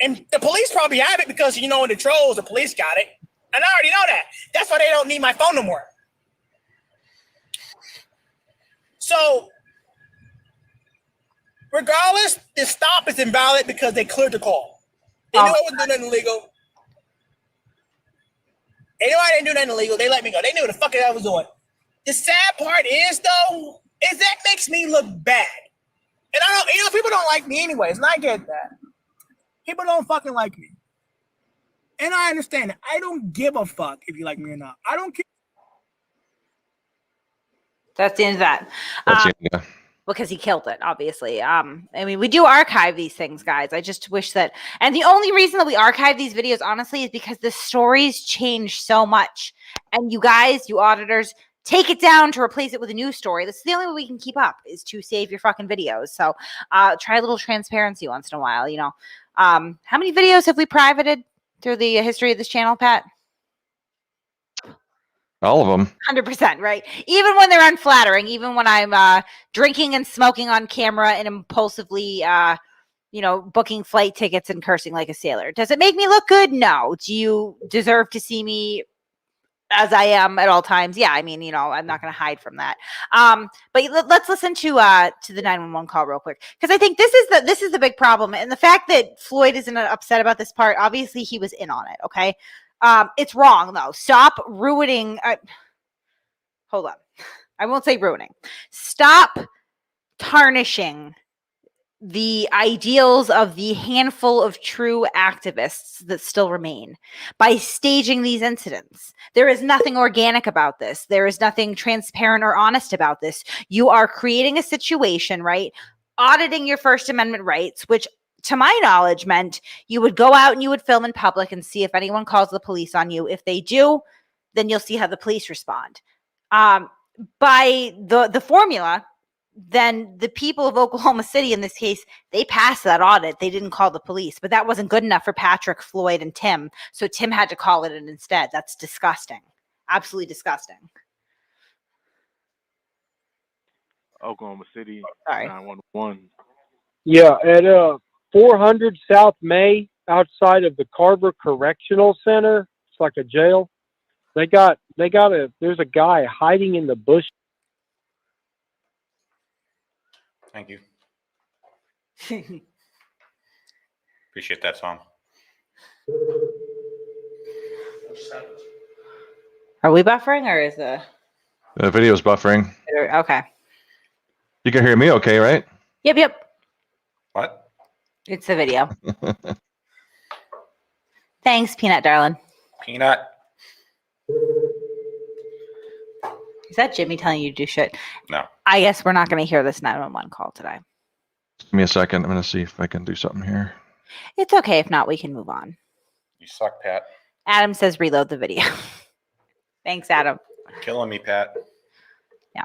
And the police probably have it because, you know, in the trolls, the police got it. And I already know that. That's why they don't need my phone no more. So, regardless, the stop is invalid because they cleared the call. They knew I wasn't doing nothing illegal. They knew I didn't do nothing illegal. They let me go. They knew what the fuck I was doing. The sad part is, though, is that makes me look bad. And I don't, you know, people don't like me anyways, and I get that. People don't fucking like me. And I understand it. I don't give a fuck if you like me or not. I don't care. That's the end of that. Yeah. Because he killed it, obviously. I mean, we do archive these things, guys. I just wish that, and the only reason that we archive these videos, honestly, is because the stories change so much. And you guys, you auditors, take it down to replace it with a new story. That's the only way we can keep up, is to save your fucking videos. So try a little transparency once in a while, you know. How many videos have we privated through the history of this channel, Pat? All of them. 100%, right? Even when they're unflattering, even when I'm drinking and smoking on camera and impulsively, you know, booking flight tickets and cursing like a sailor. Does it make me look good? No. Do you deserve to see me as I am at all times. Yeah, I mean, you know, I'm not going to hide from that. But let's listen to the 911 call real quick, because I think this is the big problem, and the fact that Floyd isn't upset about this part. Obviously, he was in on it. Okay, it's wrong though. Stop ruining. Hold on, I won't say ruining. Stop tarnishing the ideals of the handful of true activists that still remain by staging these incidents. There is nothing organic about this. There is nothing transparent or honest about this. You are creating a situation, right? Auditing your First Amendment rights, which to my knowledge meant you would go out and you would film in public and see if anyone calls the police on you. If they do, then you'll see how the police respond. By the formula, then the people of Oklahoma City, in this case, they passed that audit. They didn't call the police, but that wasn't good enough for Patrick, Floyd, and Tim. So Tim had to call it in instead. That's disgusting. Absolutely disgusting. Oklahoma City, Sorry. 911. Yeah, at 400 South May, outside of the Carver Correctional Center. It's like a jail. There's a guy hiding in the bush. Thank you. Appreciate that, Tom. Are we buffering, or is the video's buffering? Okay? You can hear me okay, right? Yep. What? It's the video. Thanks, Peanut darling. Peanut. Is that Jimmy telling you to do shit? No. I guess we're not going to hear this 911 call today. Give me a second. I'm going to see if I can do something here. It's okay. If not, we can move on. You suck, Pat. Adam says reload the video. Thanks, Adam. Killing me, Pat. Yeah.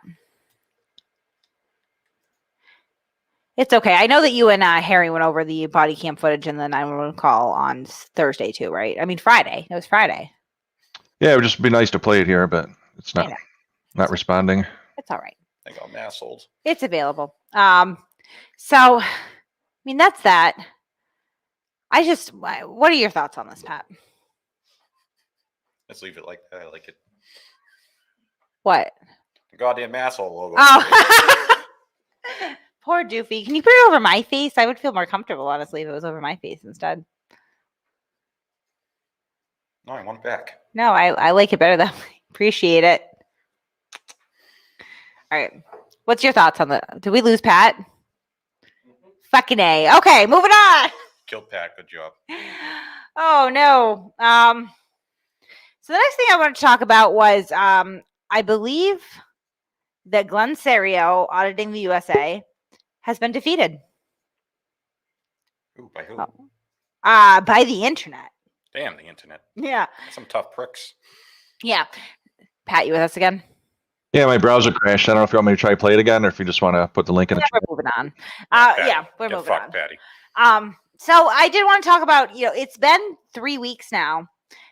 It's okay. I know that you and Harry went over the body cam footage and the 911 call on Thursday too, right? I mean, Friday. It was Friday. Yeah, it would just be nice to play it here, but it's not responding. It's all right. I got massholes. It's available. So, I mean, that's that. What are your thoughts on this, Pat? Let's leave it like that. I like it. What? The goddamn asshole logo. Oh. Poor Doofy. Can you put it over my face? I would feel more comfortable, honestly, if it was over my face instead. No, I want it back. No, I like it better that way. Appreciate it. All right. What's your thoughts on did we lose Pat? Fucking A. Okay, moving on. Killed Pat. Good job. Oh, no. So the next thing I want to talk about was I believe that Glenn Serio, Auditing the USA, has been defeated. Ooh, by who? By the internet. Damn, the internet. Yeah. Some tough pricks. Yeah. Pat, you with us again? Yeah, my browser crashed. I don't know if you want me to try to play it again or if you just want to put the link in the chat. We're moving on. Patty. We're Get moving fucked, on. Patty. So I did want to talk about, it's been 3 weeks now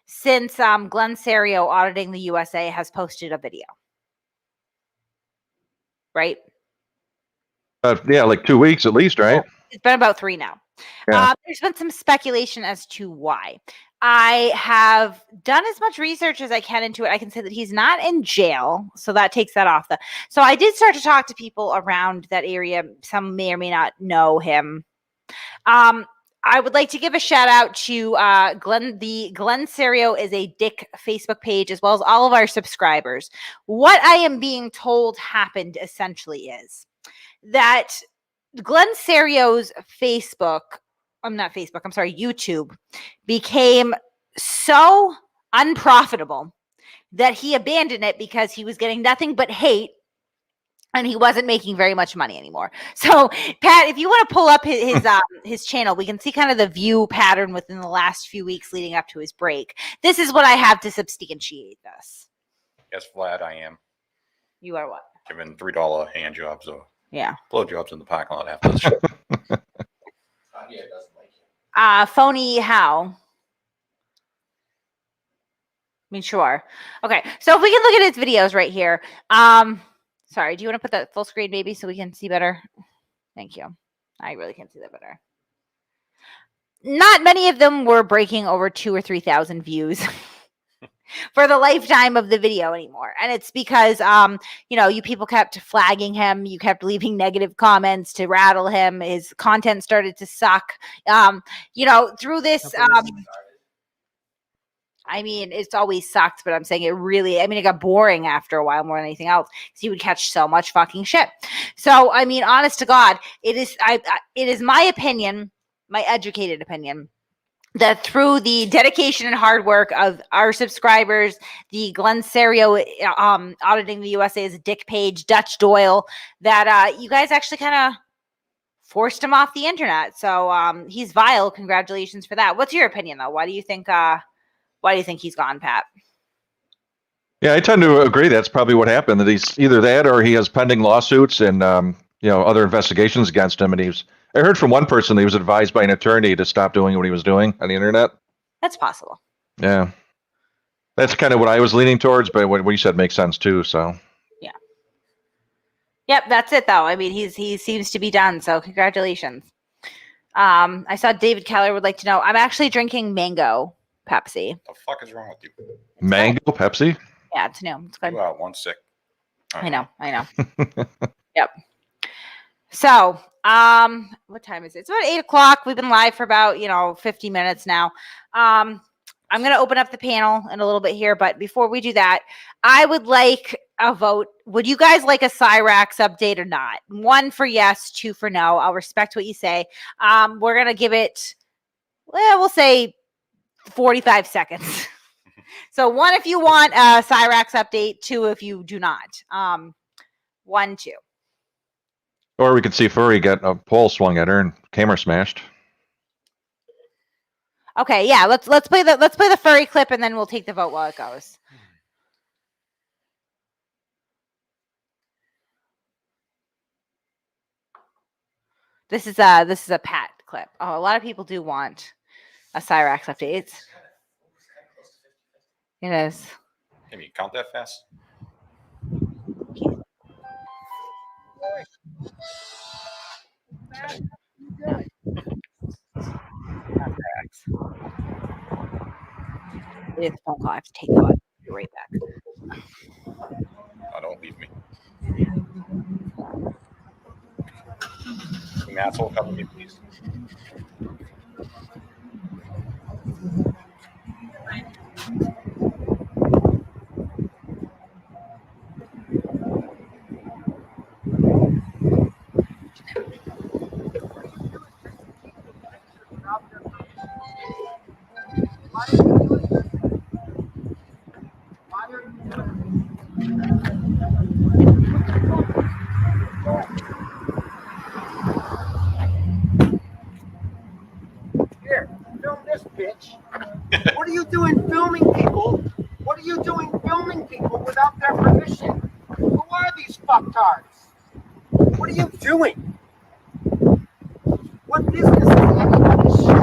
since Glenn Serio, Auditing the USA, has posted a video. Right? Yeah, like 2 weeks at least, right? It's been about 3 now. Yeah. There's been some speculation as to why. I have done as much research as I can into it. I can say that he's not in jail, so that takes that off. So I did start to talk to people around that area. Some may or may not know him. I would like to give a shout out to Glenn. The Glenn Serio is a Dick Facebook page, as well as all of our subscribers. What I am being told happened essentially is that Glenn Serio's YouTube became so unprofitable that he abandoned it because he was getting nothing but hate and he wasn't making very much money anymore. So, Pat, if you want to pull up his channel, we can see kind of the view pattern within the last few weeks leading up to his break. This is what I have to substantiate this. Yes, Vlad, I am. You are what? Giving $3 hand jobs or blow jobs in the parking lot after the show. Phony how? I mean, sure. Okay, so if we can look at his videos right here. Sorry, do you want to put that full screen, maybe, so we can see better? Thank you. I really can't see that better. Not many of them were breaking over 2,000 or 3,000 views. for the lifetime of the video anymore. And it's because, you know, you people kept flagging him. You kept leaving negative comments to rattle him. His content started to suck. You know, through this, I mean, it's always sucked, but I'm saying it really, I mean, it got boring after a while more than anything else because he would catch so much fucking shit. So, I mean, honest to God, it is my opinion, my educated opinion, that through the dedication and hard work of our subscribers, the Glenn Serio Auditing the USA's Dick Page, Dutch Doyle, that you guys actually kind of forced him off the internet. So he's vile. Congratulations for that. What's your opinion, though? Why do you think he's gone, Pat? Yeah, I tend to agree. That's probably what happened. That he's either that or he has pending lawsuits and you know, other investigations against him. And I heard from one person that he was advised by an attorney to stop doing what he was doing on the internet. That's possible. Yeah, that's kind of what I was leaning towards. But what you said makes sense too. So yeah, yep, that's it though. I mean, he seems to be done. So congratulations. I saw David Keller would like to know. I'm actually drinking mango Pepsi. What the fuck is wrong with you? Mango Pepsi? Yeah, it's new. It's good. You out one sick. I know. Yep. So, what time is it? It's about 8 o'clock. We've been live for about, 50 minutes now. I'm going to open up the panel in a little bit here, but before we do that, I would like a vote. Would you guys like a Cyraxx update or not? 1 for yes, 2 for no. I'll respect what you say. We're going to give it, we'll say 45 seconds. So 1 if you want a Cyraxx update, 2 if you do not. 1, 2. Or we could see Furry get a pole swung at her and camera smashed. Okay, yeah, let's play the Furry clip and then we'll take the vote while it goes. This is a Pat clip. Oh, a lot of people do want a Cyraxx update. It is. Can you count that fast? It's a phone call. I have to take that. Be right back. Oh, don't leave me. Can Masshole cover me, please? Here, film this bitch. What are you doing filming people? What are you doing filming people without their permission? Who are these fucktards? What are you doing? What business is any of this shit?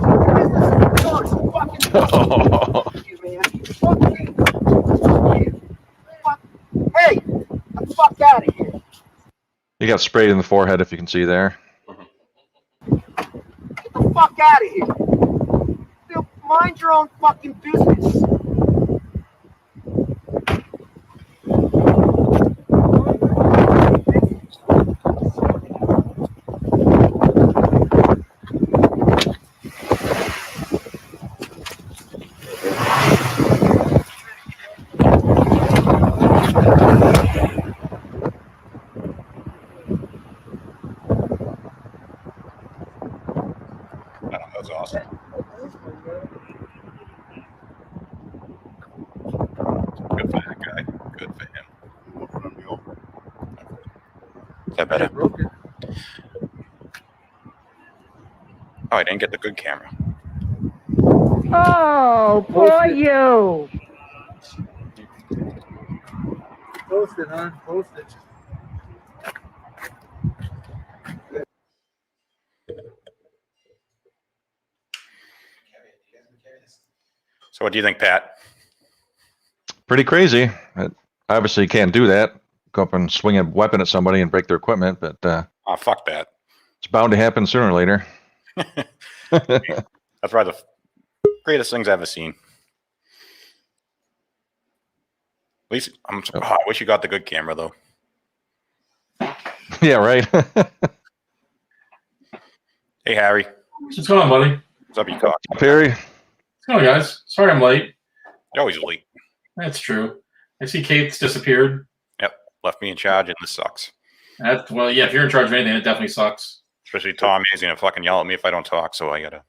What business is doing fucking fuck you, man. Fuck you. Fuck you. Fuck. Hey, get the fuck out of here. You got sprayed in the forehead, if you can see there. Get the fuck out of here. Dude, mind your own fucking business. That was awesome. Good for that guy. Good for him. Is that better? Oh, I didn't get the good camera. Oh, boy, you. Post it, huh? Post it. So what do you think, Pat? Pretty crazy. Obviously, you can't do that. Go up and swing a weapon at somebody and break their equipment, but Oh, fuck that. it's bound to happen sooner or later. That's probably the greatest things I've ever seen. least I wish you got the good camera though. Yeah, right. Hey, Harry. What's going on, buddy? What's up, you cock? Perry. What's going on, guys? Sorry I'm late. You're always late. That's true. I see Kate's disappeared. Yep, left me in charge, and this sucks. Well, yeah, if you're in charge of anything, it definitely sucks. Especially Tom. He's gonna fucking yell at me if I don't talk. So I gotta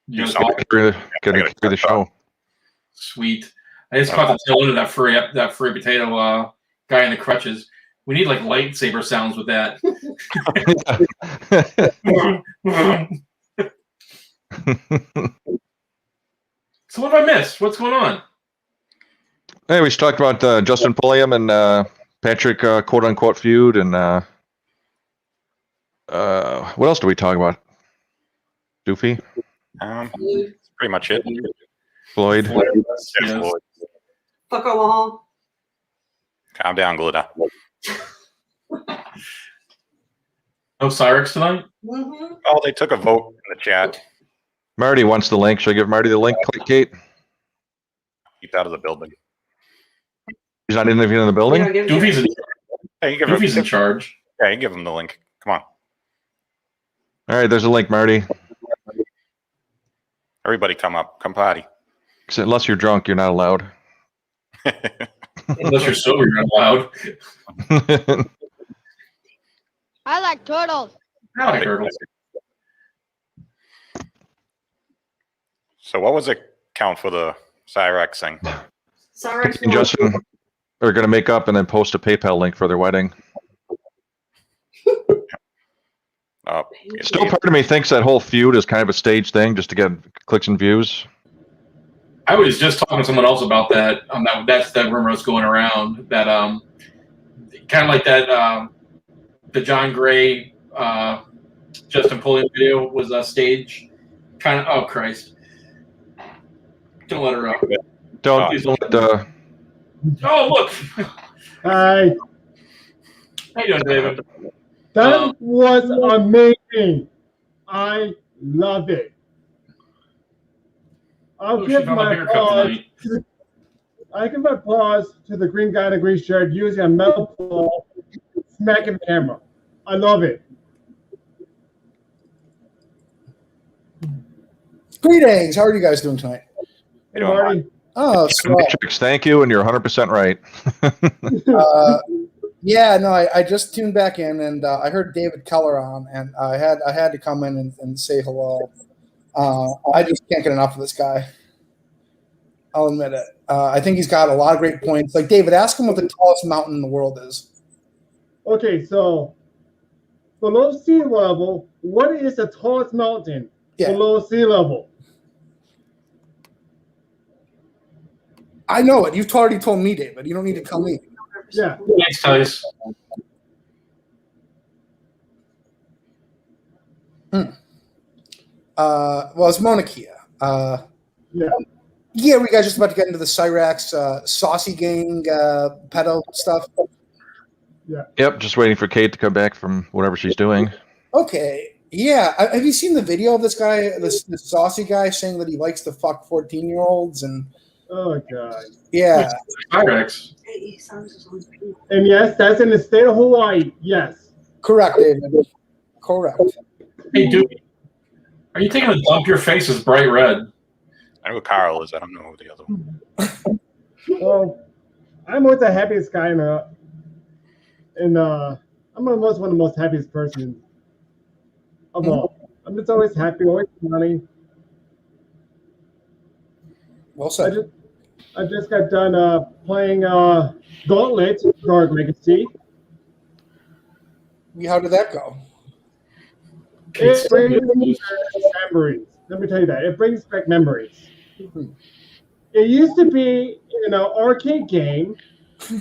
You do gotta something. Gotta carry the show. Sweet. I just caught the tail end of that free potato guy in the crutches. We need like lightsaber sounds with that. So what have I missed? What's going on? Hey, we talked about Justin Pulliam and Patrick quote unquote feud, and what else do we talk about? Doofy? That's pretty much it. Floyd. Yeah, Floyd. Fuck Omaha. Calm down, Glitter. No Cyraxx tonight? Mm-hmm. Oh, they took a vote in the chat. Marty wants the link. Should I give Marty the link? Click Kate. Keep out of the building. He's not even in the building? Doofy's in, Hey, you Doofy's in charge. Yeah, you give him the link. Come on. All right, there's a link, Marty. Everybody come up. Come party. Unless you're drunk, you're not allowed. Unless you're sober, you're not allowed. I like turtles. I like turtles. So what was the count for the Cyraxx thing? Cyraxx And Justin are going to make up and then post a PayPal link for their wedding. Still, part of me thinks that whole feud is kind of a stage thing just to get clicks and views. I was just talking to someone else about that. That's that rumor that's going around. That kind of like that. The John Gray, Justin Pulliam video was a stage. Kind of. Oh Christ! Don't let her up. Don't let Oh look! Hi. How you doing, David? That was amazing. I love it. I'll give my applause. I give my applause to the green guy in the green shirt using a metal pole, smacking the camera. I love it. Greetings. How are you guys doing tonight? Hey, Marty. Oh, swell. Matrix, thank you, and you're 100% right. Yeah, no, I just tuned back in, and I heard David Keller on, and I had to come in and say hello. I just can't get enough of this guy. I'll admit it. I think he's got a lot of great points. Like, David, ask him what the tallest mountain in the world is. Okay, so below sea level, what is the tallest mountain below sea level? I know it. You've already told me, David. You don't need to tell me. Yeah. Thanks, Tice. Well, it's Mauna Kea. Yeah, we guys just about to get into the Cyraxx saucy gang pedo stuff. Yeah. Yep, just waiting for Kate to come back from whatever she's doing. Okay. Yeah. Have you seen the video of this guy, this saucy guy, saying that he likes to fuck 14-year-olds and? Oh God. Yeah. Cyraxx. And yes, that's in the state of Hawaii. Yes. Correct, David. Correct. Hey, dude, are you taking a dump? Your face is bright red. I know who Carl is. I don't know who the other one. Well, I'm always the happiest guy I'm almost one of the most happiest persons of all. I'm just always happy, always smiling. Well said. I just got done playing Gauntlet, Dark Legacy. How did that go? It brings back memories. Let me tell you that. It brings back memories. It used to be an arcade game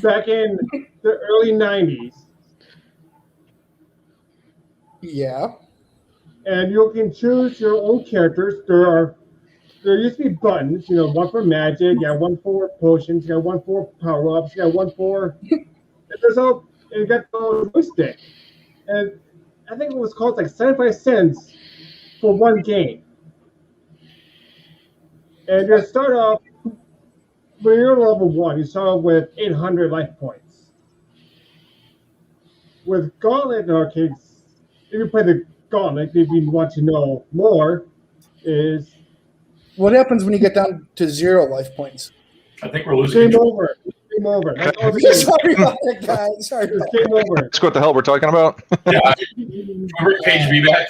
back in the early 90s. Yeah. And you can choose your own characters. There used to be buttons, one for magic, you got one for potions, you got one for power-ups, you got one for... and you got the joystick. And I think it was called like 75 cents for one game. And you start off when you're level 1, you start with 800 life points. With Gauntlet in our case, if you play the Gauntlet, if you want to know more, is What happens when you get down to 0 life points? I think we're losing. game over. Game over. Like all the games. Sorry about that, guys. Sorry. It's game over. That's what the hell we're talking about. Yeah. Remember Page be back?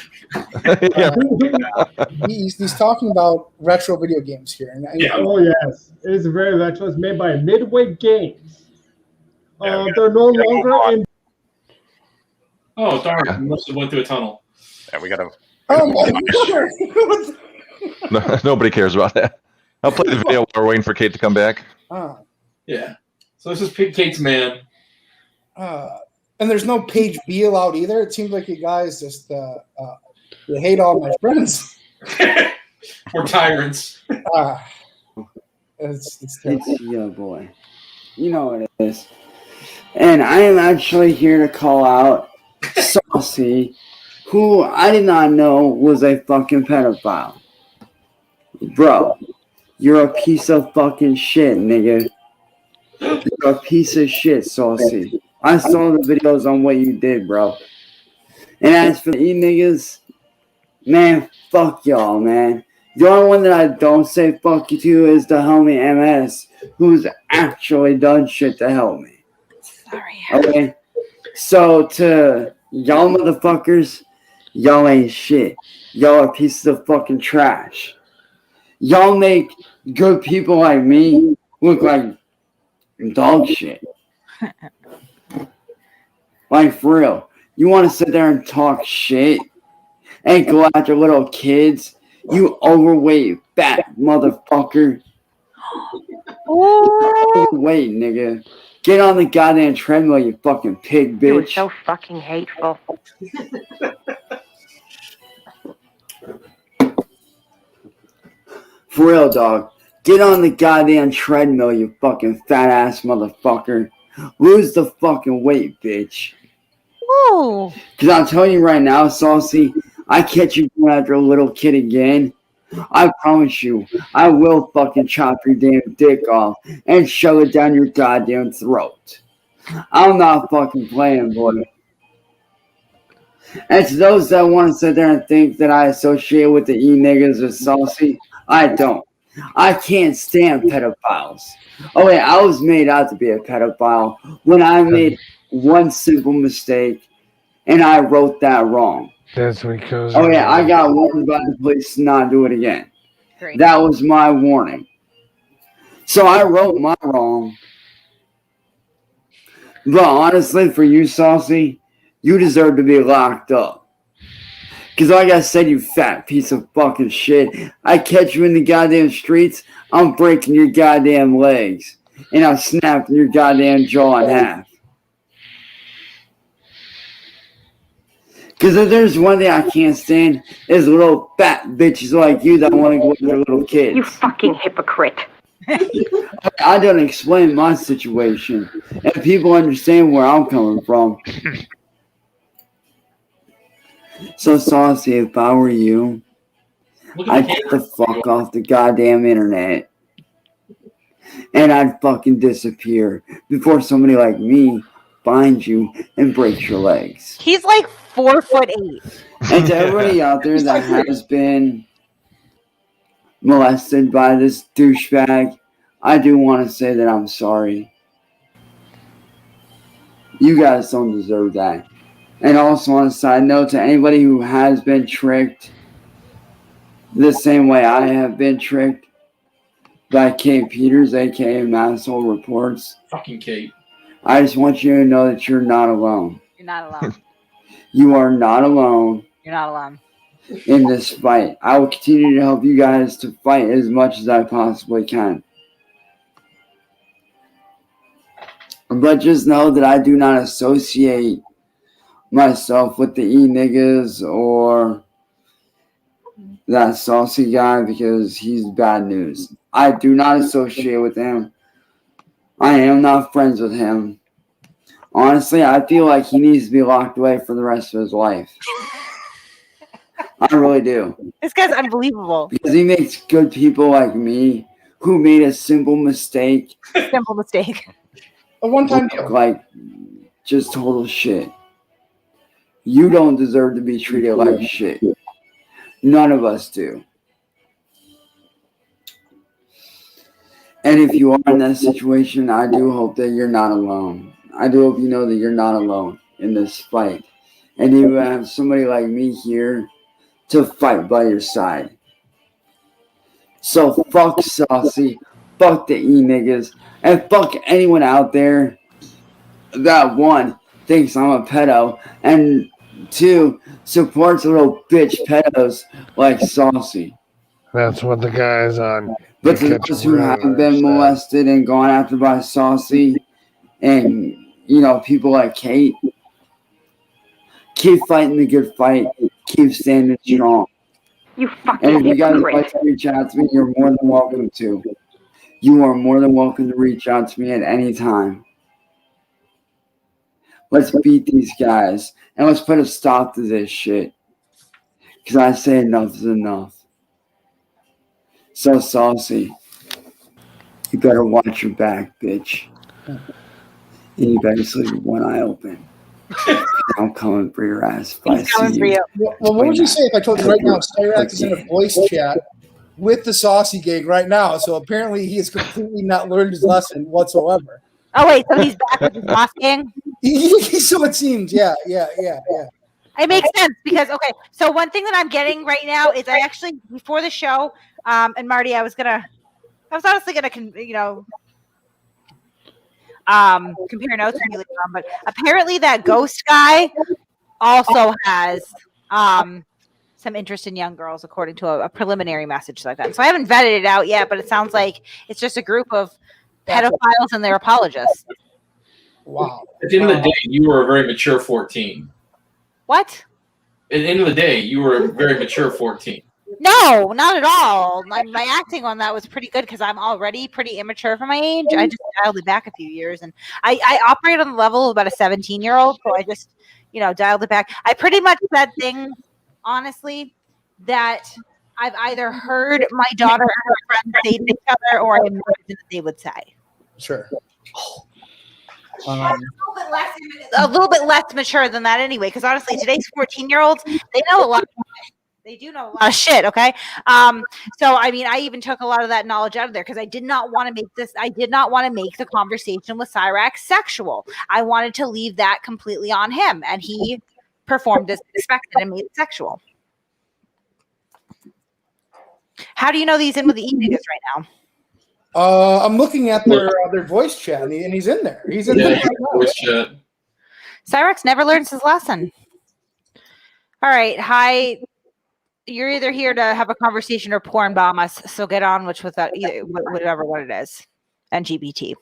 He's talking about retro video games here. And Oh yes, it is very retro. It's made by Midway Games. They're no longer in. Oh darn! We must have went through a tunnel. Yeah, we gotta. Oh my God. Nobody cares about that. I'll play the video while we're waiting for Kate to come back. Yeah. So this is Kate's man. And there's no page B allowed either. It seems like you guys just you hate all my friends. We're tyrants. It's terrible. It's your boy. You know what it is. And I am actually here to call out Saucy, who I did not know was a fucking pedophile. Bro, you're a piece of fucking shit, nigga. You're a piece of shit, Saucy. I saw the videos on what you did, bro. And as for you niggas, man, fuck y'all, man. The only one that I don't say fuck you to is the homie MS, who's actually done shit to help me. Sorry. Okay? So to y'all motherfuckers, y'all ain't shit. Y'all are pieces of fucking trash. Y'all make good people like me look like dog shit. Like, for real. You want to sit there and talk shit and go after little kids? You overweight, fat motherfucker. Overweight, nigga. Get on the goddamn treadmill, you fucking pig bitch. You were so fucking hateful. For real, dog. Get on the goddamn treadmill, you fucking fat ass motherfucker. Lose the fucking weight, bitch. Ooh. Because I'm telling you right now, Saucy, I catch you going after a little kid again. I promise you, I will fucking chop your damn dick off and shove it down your goddamn throat. I'm not fucking playing, boy. And to those that want to sit there and think that I associate with the E-niggas or Saucy, I don't. I can't stand pedophiles. Oh yeah, I was made out to be a pedophile when I made one simple mistake and I wrote that wrong. That's what he goes. Oh yeah, I got warned by the police to not do it again. Great. That was my warning. So I wrote my wrong. But honestly, for you, Saucy, you deserve to be locked up. Because like I said, you fat piece of fucking shit, I catch you in the goddamn streets, I'm breaking your goddamn legs. And I'm snapping your goddamn jaw in half. Because if there's one thing I can't stand, is little fat bitches like you that want to go with their little kids. You fucking hypocrite. I don't explain my situation, and people understand where I'm coming from. So, Saucy, if I were you, I'd get the fuck off the goddamn internet. And I'd fucking disappear before somebody like me finds you and breaks your legs. He's like 4'8". And to everybody out there that has been molested by this douchebag, I do want to say that I'm sorry. You guys don't deserve that. And also on a side note, to anybody who has been tricked the same way I have been tricked by Kate Peters, aka Masshole Reports. Fucking Kate. I just want you to know that you're not alone. You're not alone. You are not alone You're not alone. in this fight. I will continue to help you guys to fight as much as I possibly can. But just know that I do not associate myself with the E-niggas or that Saucy guy because he's bad news. I do not associate with him. I am not friends with him. Honestly, I feel like he needs to be locked away for the rest of his life. I really do. This guy's unbelievable. Because he makes good people like me who made a simple mistake. Simple mistake. A one-time look deal. like just total shit. You don't deserve to be treated like shit. None of us do. And if you are in that situation, I do hope that you're not alone. I do hope you know that you're not alone in this fight. And you have somebody like me here to fight by your side. So fuck Saucy, fuck the E-niggas, and fuck anyone out there that one, thinks I'm a pedo, and two, supports little bitch pedos like Saucy. That's what the guys on. But to those who haven't been molested and gone after by Saucy, and, you know, people like Kate, keep fighting the good fight, keep standing strong. You fucking And if you guys would hypocrite. like to reach out to me, you're more than welcome to. You are more than welcome to reach out to me at any time. Let's beat these guys, and let's put a stop to this shit. Because I say enough is enough. So, Saucy, you better watch your back, bitch. And you better sleep with one eye open. I'm coming for your ass if I see you. Well, what would you say if I told you right now Cyraxx is in a voice chat with the Saucy gang right now? So apparently he has completely not learned his lesson whatsoever. Oh wait, so he's back with his boss gang? So it seems, yeah. It makes sense because okay. So one thing that I'm getting right now is I actually before the show, and Marty, I was honestly gonna compare notes really on, but apparently that ghost guy also has some interest in young girls, according to a preliminary message like that. So I haven't vetted it out yet, but it sounds like it's just a group of pedophiles and their apologists. Wow. At the end of the day, you were a very mature 14. What? At the end of the day, you were a very mature 14. No, not at all. My acting on that was pretty good because I'm already pretty immature for my age. I just dialed it back a few years, and I operate on the level of about a 17-year-old, so I just, dialed it back. I pretty much said things, honestly, that I've either heard my daughter and her friends say to each other or I imagined that they would say. Sure. A little bit less mature than that anyway, because honestly, today's 14-year-olds, they know a lot. They do know a lot of shit, okay? So, I mean, I even took a lot of that knowledge out of there because I did not want to make the conversation with Cyraxx sexual. I wanted to leave that completely on him, and he performed as expected and made it sexual. How do you know that he's in with the E-niggas right now? I'm looking at their voice chat, and he's in there. He's in there. Voice chat. Cyraxx never learns his lesson. All right, hi. You're either here to have a conversation or porn bomb us, so get on with that, whatever what it is. LGBT.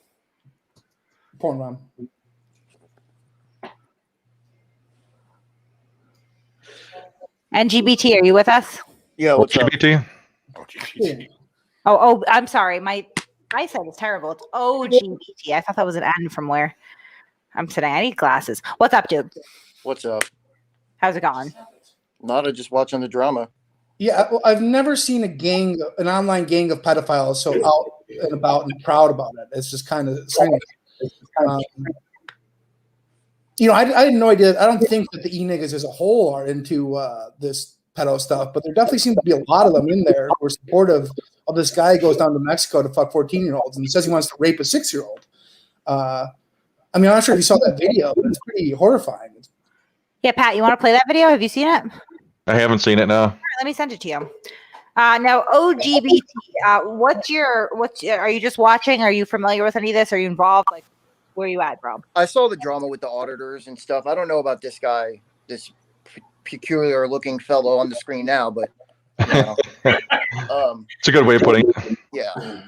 Porn bomb. LGBT, are you with us? Yeah, what's up? LGBT? Oh, I'm sorry. My eyesight is terrible. It's OGBT. I thought that was an N from where I'm sitting. I need glasses. What's up, dude? What's up? How's it going? Nada, just watching the drama. Yeah, well, I've never seen an online gang of pedophiles so out and about and proud about it. It's just kind of strange. I had no idea. I don't think that the E-niggas as a whole are into this pedo stuff, but there definitely seems to be a lot of them in there who are supportive of this guy who goes down to Mexico to fuck 14-year-olds and he says he wants to rape a 6-year-old. I'm not sure if you saw that video, but it's pretty horrifying. Yeah, Pat, you want to play that video? Have you seen it? I haven't seen it, no. All right, let me send it to you. Now, OGBT, are you just watching? Are you familiar with any of this? Are you involved? Like, where are you at, bro? I saw the drama with the auditors and stuff. I don't know about this guy, this peculiar looking fellow on the screen now, but it's a good way of putting it. Yeah.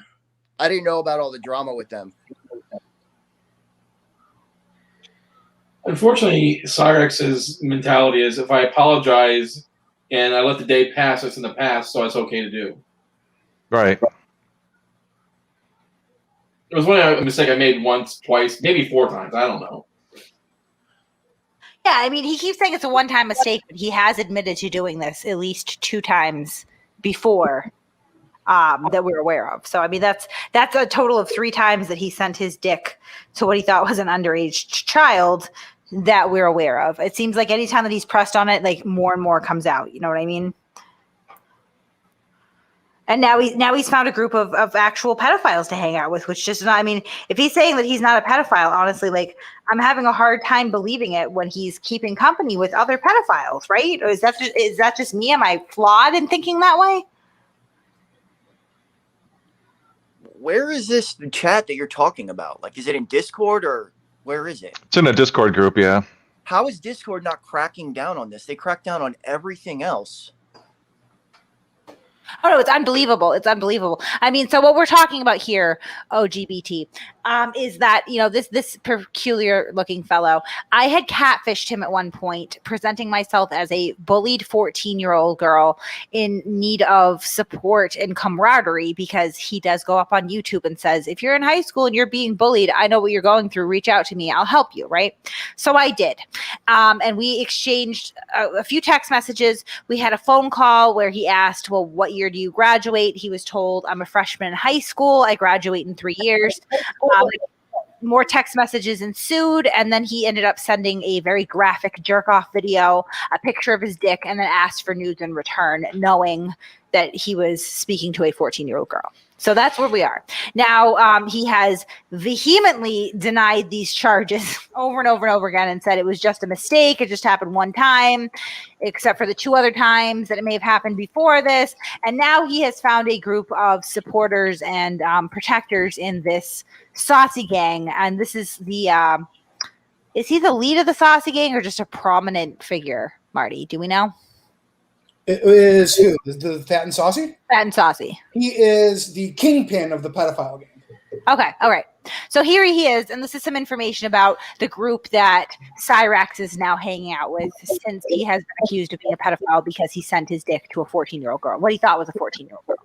I didn't know about all the drama with them. Unfortunately, Cyraxx's mentality is if I apologize and I let the day pass, it's in the past, so it's okay to do. Right. It was one mistake I made once, twice, maybe 4 times. I don't know. Yeah, I mean, he keeps saying it's a one-time mistake, but he has admitted to doing this at least 2 times before. that we're aware of. So I mean, that's a total of 3 times that he sent his dick to what he thought was an underage child that we're aware of. It seems like anytime that he's pressed on it, like more and more comes out. You know what I mean? And now he's found a group of actual pedophiles to hang out with, which just not, I mean, if he's saying that he's not a pedophile, honestly, like I'm having a hard time believing it when he's keeping company with other pedophiles, right? Or is that just me? Am I flawed in thinking that way? Where is this chat that you're talking about? Like, is it in Discord or where is it? It's in a Discord group, yeah. How is Discord not cracking down on this? They crack down on everything else. Oh no, it's unbelievable. It's unbelievable. I mean, so what we're talking about here, OGBT, is that, you know, this peculiar looking fellow, I had catfished him at one point, presenting myself as a bullied 14-year-old girl in need of support and camaraderie, because he does go up on YouTube and says, if you're in high school and you're being bullied, I know what you're going through, reach out to me, I'll help you, right? So I did. And we exchanged a few text messages. We had a phone call where he asked, well, what year do you graduate? He was told, I'm a freshman in high school. I graduate in 3 years. More text messages ensued, and then he ended up sending a very graphic jerk-off video, a picture of his dick, and then asked for nudes in return, knowing that he was speaking to a 14-year-old girl. So that's where we are. Now, he has vehemently denied these charges over and over and over again and said it was just a mistake. It just happened one time, except for the 2 other times that it may have happened before this. And now he has found a group of supporters and protectors in this Saucy gang. And this is is he the lead of the Saucy gang or just a prominent figure, Marty? Do we know? It is who? The Fat and Saucy? Fat and Saucy. He is the kingpin of the pedophile gang. Okay, all right. So here he is, and this is some information about the group that Cyraxx is now hanging out with, since he has been accused of being a pedophile because he sent his dick to a 14-year-old girl, what he thought was a 14-year-old girl.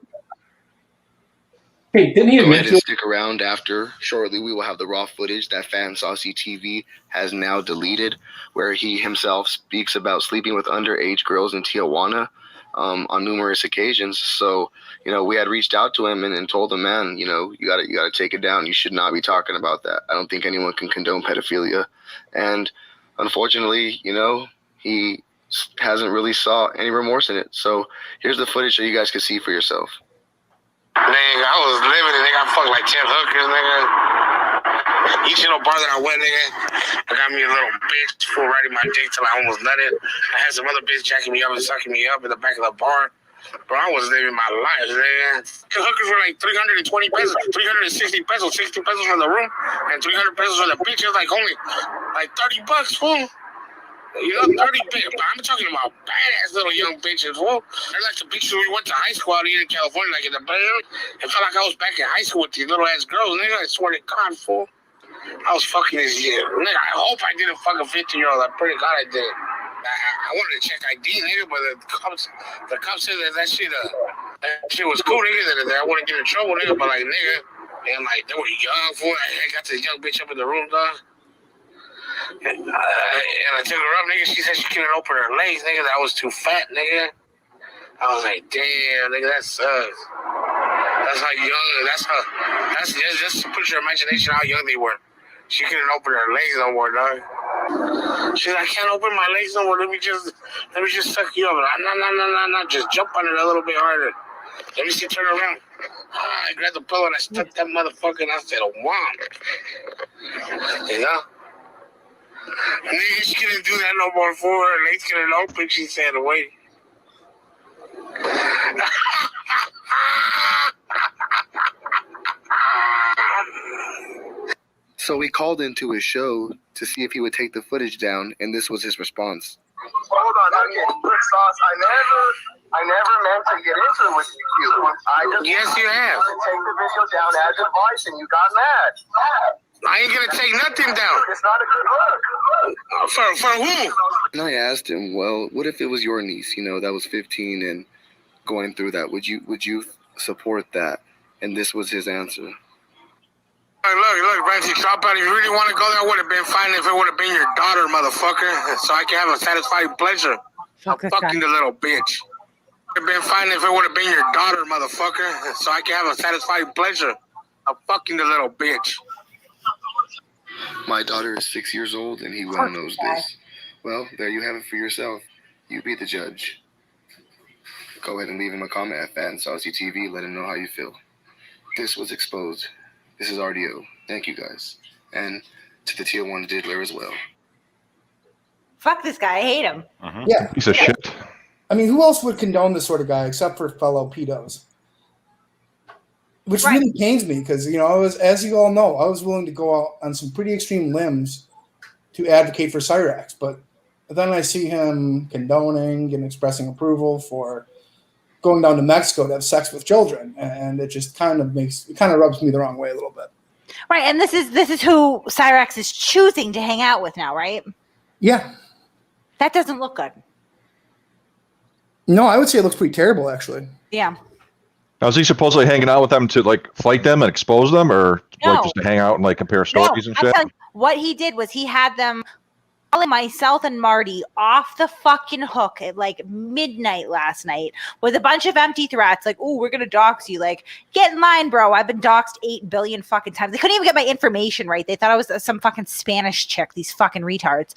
Hey, didn't he Go ahead admit and to stick around after. Shortly, we will have the raw footage that Fan Saucy TV has now deleted, where he himself speaks about sleeping with underage girls in Tijuana on numerous occasions. So, you know, we had reached out to him and told him, man, you know, you gotta take it down. You should not be talking about that. I don't think anyone can condone pedophilia. And unfortunately, you know, he hasn't really saw any remorse in it. So here's the footage so you guys can see for yourself. Nigga, I was living and nigga, I fucked like 10 hookers, nigga. Each little bar that I went, nigga, I got me a little bitch full riding my dick till I almost nutted. I had some other bitch jacking me up and sucking me up in the back of the bar. Bro, I was living my life, nigga. The hookers were like 320 pesos, 360 pesos, 60 pesos for the room, and 300 pesos for the bitch. It was like only like 30 bucks, fool. You know, 30 bitch. I'm talking about badass little young bitches, fool. They're like the bitches we went to high school out here in California, like in the Bay Area. It felt like I was back in high school with these little ass girls, nigga. I swear to God, fool. I was fucking this year. Nigga, I hope I didn't fuck a 15-year-old. I pray to God I did. I wanted to check ID, nigga, but the cops said that shit was cool, nigga, that I wouldn't get in trouble, nigga, but like, nigga, and like, they were young, fool. I got this young bitch up in the room, dog. And I took her up, nigga. She said she couldn't open her legs, nigga. That was too fat, nigga. I was like, damn, nigga, that sucks. That's how young. That's just to put your imagination how young they were. She couldn't open her legs no more, dog. She's like, I can't open my legs no more. Let me just suck you up. No. Just jump on it a little bit harder. Let me see. Turn around. I grabbed the pillow and I stuck that motherfucker and I said, oh, wow. You know? Nigga, she couldn't do that no more for her. Legs couldn't open. She said, wait. So we called into his show to see if he would take the footage down, and this was his response. Hold on, Sauce. I never meant to get into it with you. Yes, you have. Take the video down as advice, and you got mad. I ain't gonna take nothing down. It's not a good look. For who? And I asked him, well, what if it was your niece, you know, that was 15 and going through that? Would you support that? And this was his answer. Look, Rancy, stop out. If you really want to go there, would have been fine if it would have been your daughter, motherfucker. So I can have a satisfying pleasure of fucking the little bitch. have been fine if it would have been your daughter, motherfucker, so I can have a satisfying pleasure of fucking the little bitch. My daughter is 6 years old, and he well knows this. Well, there you have it for yourself. You be the judge. Go ahead and leave him a comment at Fat and Saucy TV. Let him know how you feel. This was exposed. This is RDO. Thank you, guys. And to the Tier 1 diddler as well. Fuck this guy. I hate him. Yeah. Piece of shit. I mean, who else would condone this sort of guy except for fellow pedos? Which really pains me because, you know, as you all know, I was willing to go out on some pretty extreme limbs to advocate for Cyraxx, but then I see him condoning and expressing approval for going down to Mexico to have sex with children, and it just kind of rubs me the wrong way a little bit. Right, and this is who Cyraxx is choosing to hang out with now, right? Yeah. That doesn't look good. No, I would say it looks pretty terrible, actually. Yeah. Now, is he supposedly hanging out with them to like fight them and expose them, or like No. just to hang out and like compare stories and I'm shit? telling you, what he did was he had them calling myself and Marty off the fucking hook at like midnight last night with a bunch of empty threats like, oh, we're gonna dox you. Like, get in line, bro. I've been doxed 8 billion fucking times. They couldn't even get my information right. They thought I was some fucking Spanish chick, these fucking retards.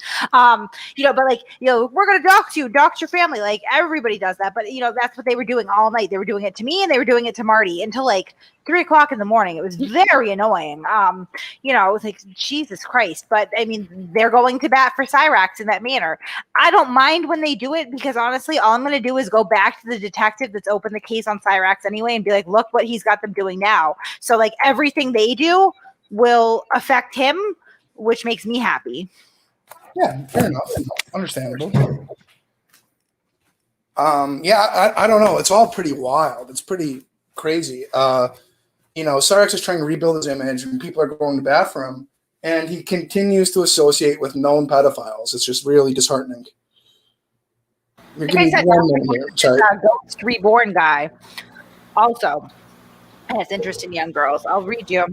You know, but like, you know, we're gonna dox you, dox your family. Like, everybody does that. But you know, that's what they were doing all night. They were doing it to me and they were doing it to Marty until like 3 o'clock in the morning. It was very annoying. You know, it was like, Jesus Christ. But I mean, they're going to bat for Cyraxx in that manner. I don't mind when they do it because honestly, all I'm going to do is go back to the detective that's opened the case on Cyraxx anyway and be like, look what he's got them doing now. So like everything they do will affect him, which makes me happy. Yeah, fair enough. Understandable. Yeah, I don't know. It's all pretty wild. It's pretty crazy. You know, Cyraxx is trying to rebuild his image and people are going to bat for him. And he continues to associate with known pedophiles. It's just really disheartening. You're Like I giving said, one minute here. Sorry. Ghost Reborn guy also has interest in young girls. I'll read you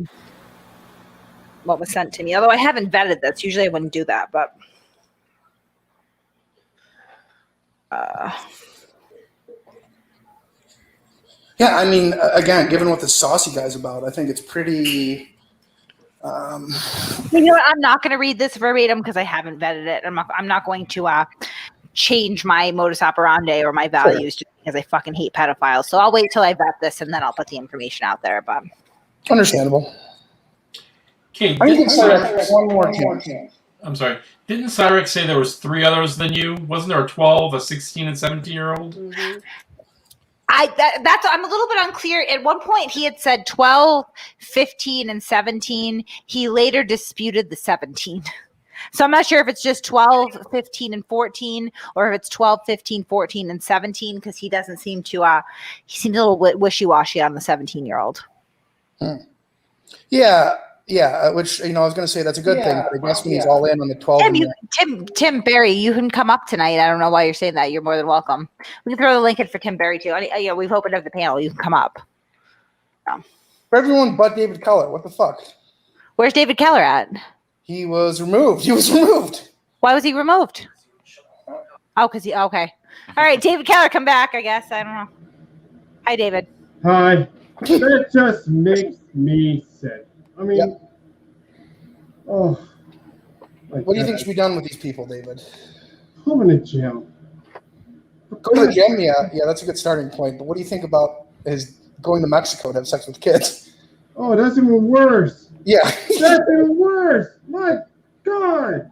what was sent to me. Although I haven't vetted this. Usually I wouldn't do that, but Yeah, I mean, again, given what the saucy guy's about, I think it's pretty. You know what? I'm not going to read this verbatim because I haven't vetted it. I'm not going to change my modus operandi or my values just because I fucking hate pedophiles. So I'll wait till I vet this and then I'll put the information out there. But Understandable. Okay, I think Cyraxx one more chance. I'm sorry. Didn't Cyraxx say there was 3 others than you? Wasn't there a 12, a 16, and 17-year-old? I'm a little bit unclear. At one point, he had said 12, 15, and 17. He later disputed the 17. So I'm not sure if it's just 12, 15, and 14, or if it's 12, 15, 14, and 17, because he doesn't seem to, he seems a little wishy-washy on the 17-year-old. Yeah, which, you know, I was going to say that's a good thing, but I guess when he's all in on the 12. Tim Berry, you can come up tonight. I don't know why you're saying that. You're more than welcome. We can throw the link in for Tim Berry, too. Yeah, we've opened up the panel. You can come up. For everyone but David Keller, what the fuck? Where's David Keller at? He was removed. Why was he removed? Oh, because okay. All right, David Keller, come back, I guess. I don't know. Hi, David. Hi. That just makes me sick. I mean, oh. What do you think should be done with these people, David? Put them in the gym. Go to the gym, yeah, that's a good starting point. But what do you think about his going to Mexico to have sex with kids? Oh, that's even worse. Yeah. That's even worse. My God.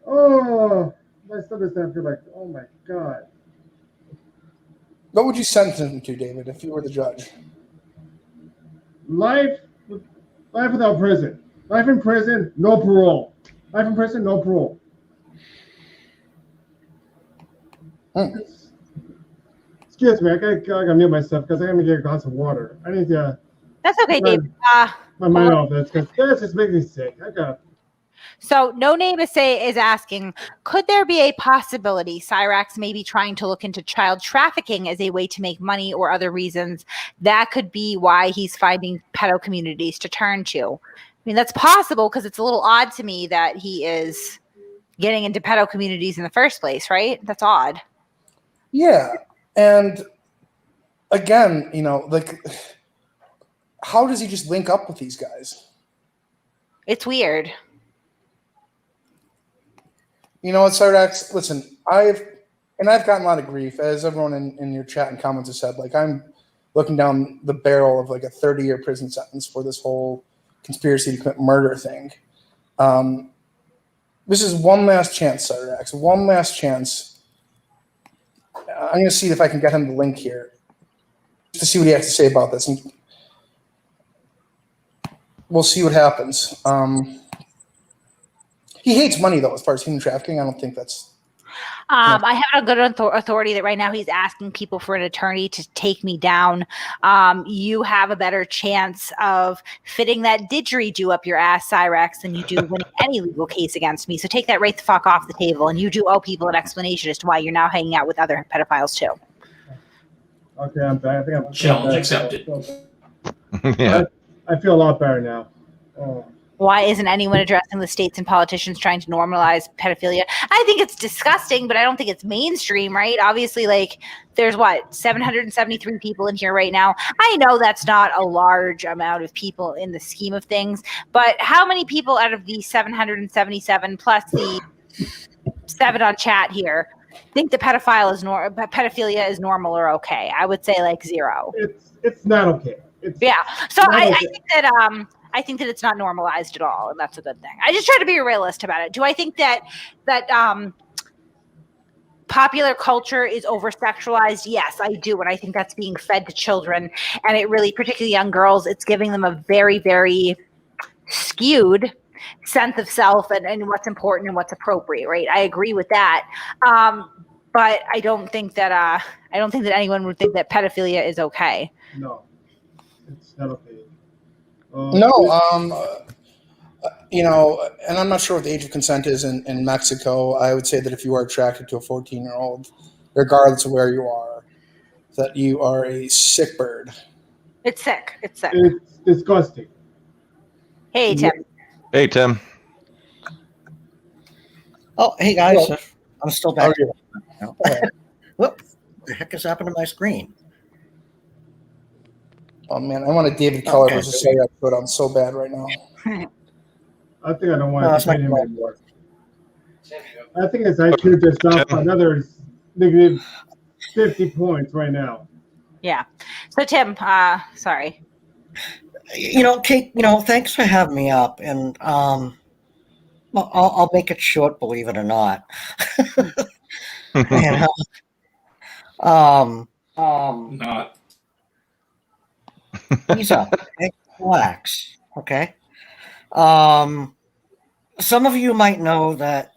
Oh, my stomach's starting to feel like, oh my God. What would you sentence him to, David, if you were the judge? Life without prison. Life in prison, no parole. Life in prison, no parole. Excuse me, I gotta mute myself because I gotta get a glass of water. I need to. That's okay, David. My mind off this because that's just making me sick. I got. So No Name is asking, could there be a possibility Cyraxx may be trying to look into child trafficking as a way to make money or other reasons? That could be why he's finding pedo communities to turn to. I mean, that's possible because it's a little odd to me that he is getting into pedo communities in the first place, right? That's odd. Yeah, and again, like, how does he just link up with these guys? It's weird. You know what, Cyraxx? Listen, I've gotten a lot of grief, as everyone in your chat and comments has said. Like, I'm looking down the barrel of like a 30-year prison sentence for this whole conspiracy to commit murder thing. This is one last chance, Cyraxx. One last chance. I'm going to see if I can get him the link here to see what he has to say about this. And we'll see what happens. He hates money, though, as far as human trafficking. I don't think that's... I have a good authority that right now he's asking people for an attorney to take me down. You have a better chance of fitting that didgeridoo up your ass, Cyraxx, than you do winning any legal case against me. So take that right the fuck off the table, and you do owe people an explanation as to why you're now hanging out with other pedophiles too. Okay, I'm back. I think I'm Challenge accepted. Yeah. I feel a lot better now. Oh. Why isn't anyone addressing the states and politicians trying to normalize pedophilia? I think it's disgusting, but I don't think it's mainstream, right? Obviously, like, there's 773 people in here right now. I know that's not a large amount of people in the scheme of things, but how many people out of the 777 plus the 7 on chat here think the pedophilia is normal or okay? I would say like 0. It's not okay. So I think that it's not normalized at all, and that's a good thing. I just try to be a realist about it. Do I think that popular culture is over-sexualized? Yes, I do, and I think that's being fed to children, and it really, particularly young girls, it's giving them a very, very skewed sense of self and what's important and what's appropriate, right? I agree with that, but I don't think that anyone would think that pedophilia is okay. No, it's not okay. And I'm not sure what the age of consent is in Mexico. I would say that if you are attracted to a 14-year-old, regardless of where you are, that you are a sick bird. It's sick. It's sick. It's disgusting. Hey, Tim. Hey, Tim. Oh, hey, guys. I'm still back. How are you? What the heck has happened to my screen? Oh, man, I want a David Keller versus Cyraxx put on so bad right now. I think I don't want to train him anymore. I think his IQ just dropped another negative 50 points right now. Yeah. So, Tim, sorry. Kate, thanks for having me up. And I'll make it short, believe it or not. Not. He's up. Okay? Relax. Okay. Some of you might know that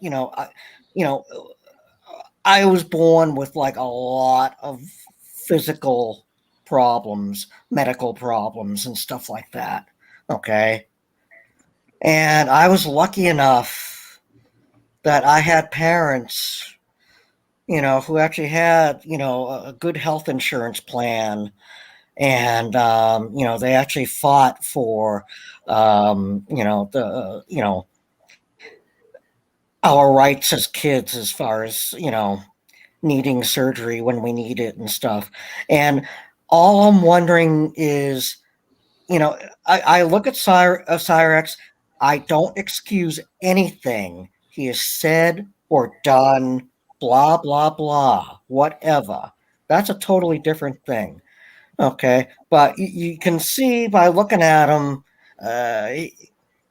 I was born with like a lot of physical problems, medical problems, and stuff like that. Okay. And I was lucky enough that I had parents, who actually had, a good health insurance plan. And, they actually fought for, our rights as kids as far as, needing surgery when we need it and stuff. And all I'm wondering is, I look at Cyraxx, I don't excuse anything he has said or done, blah, blah, blah, whatever. That's a totally different thing. Okay, but you can see by looking at him,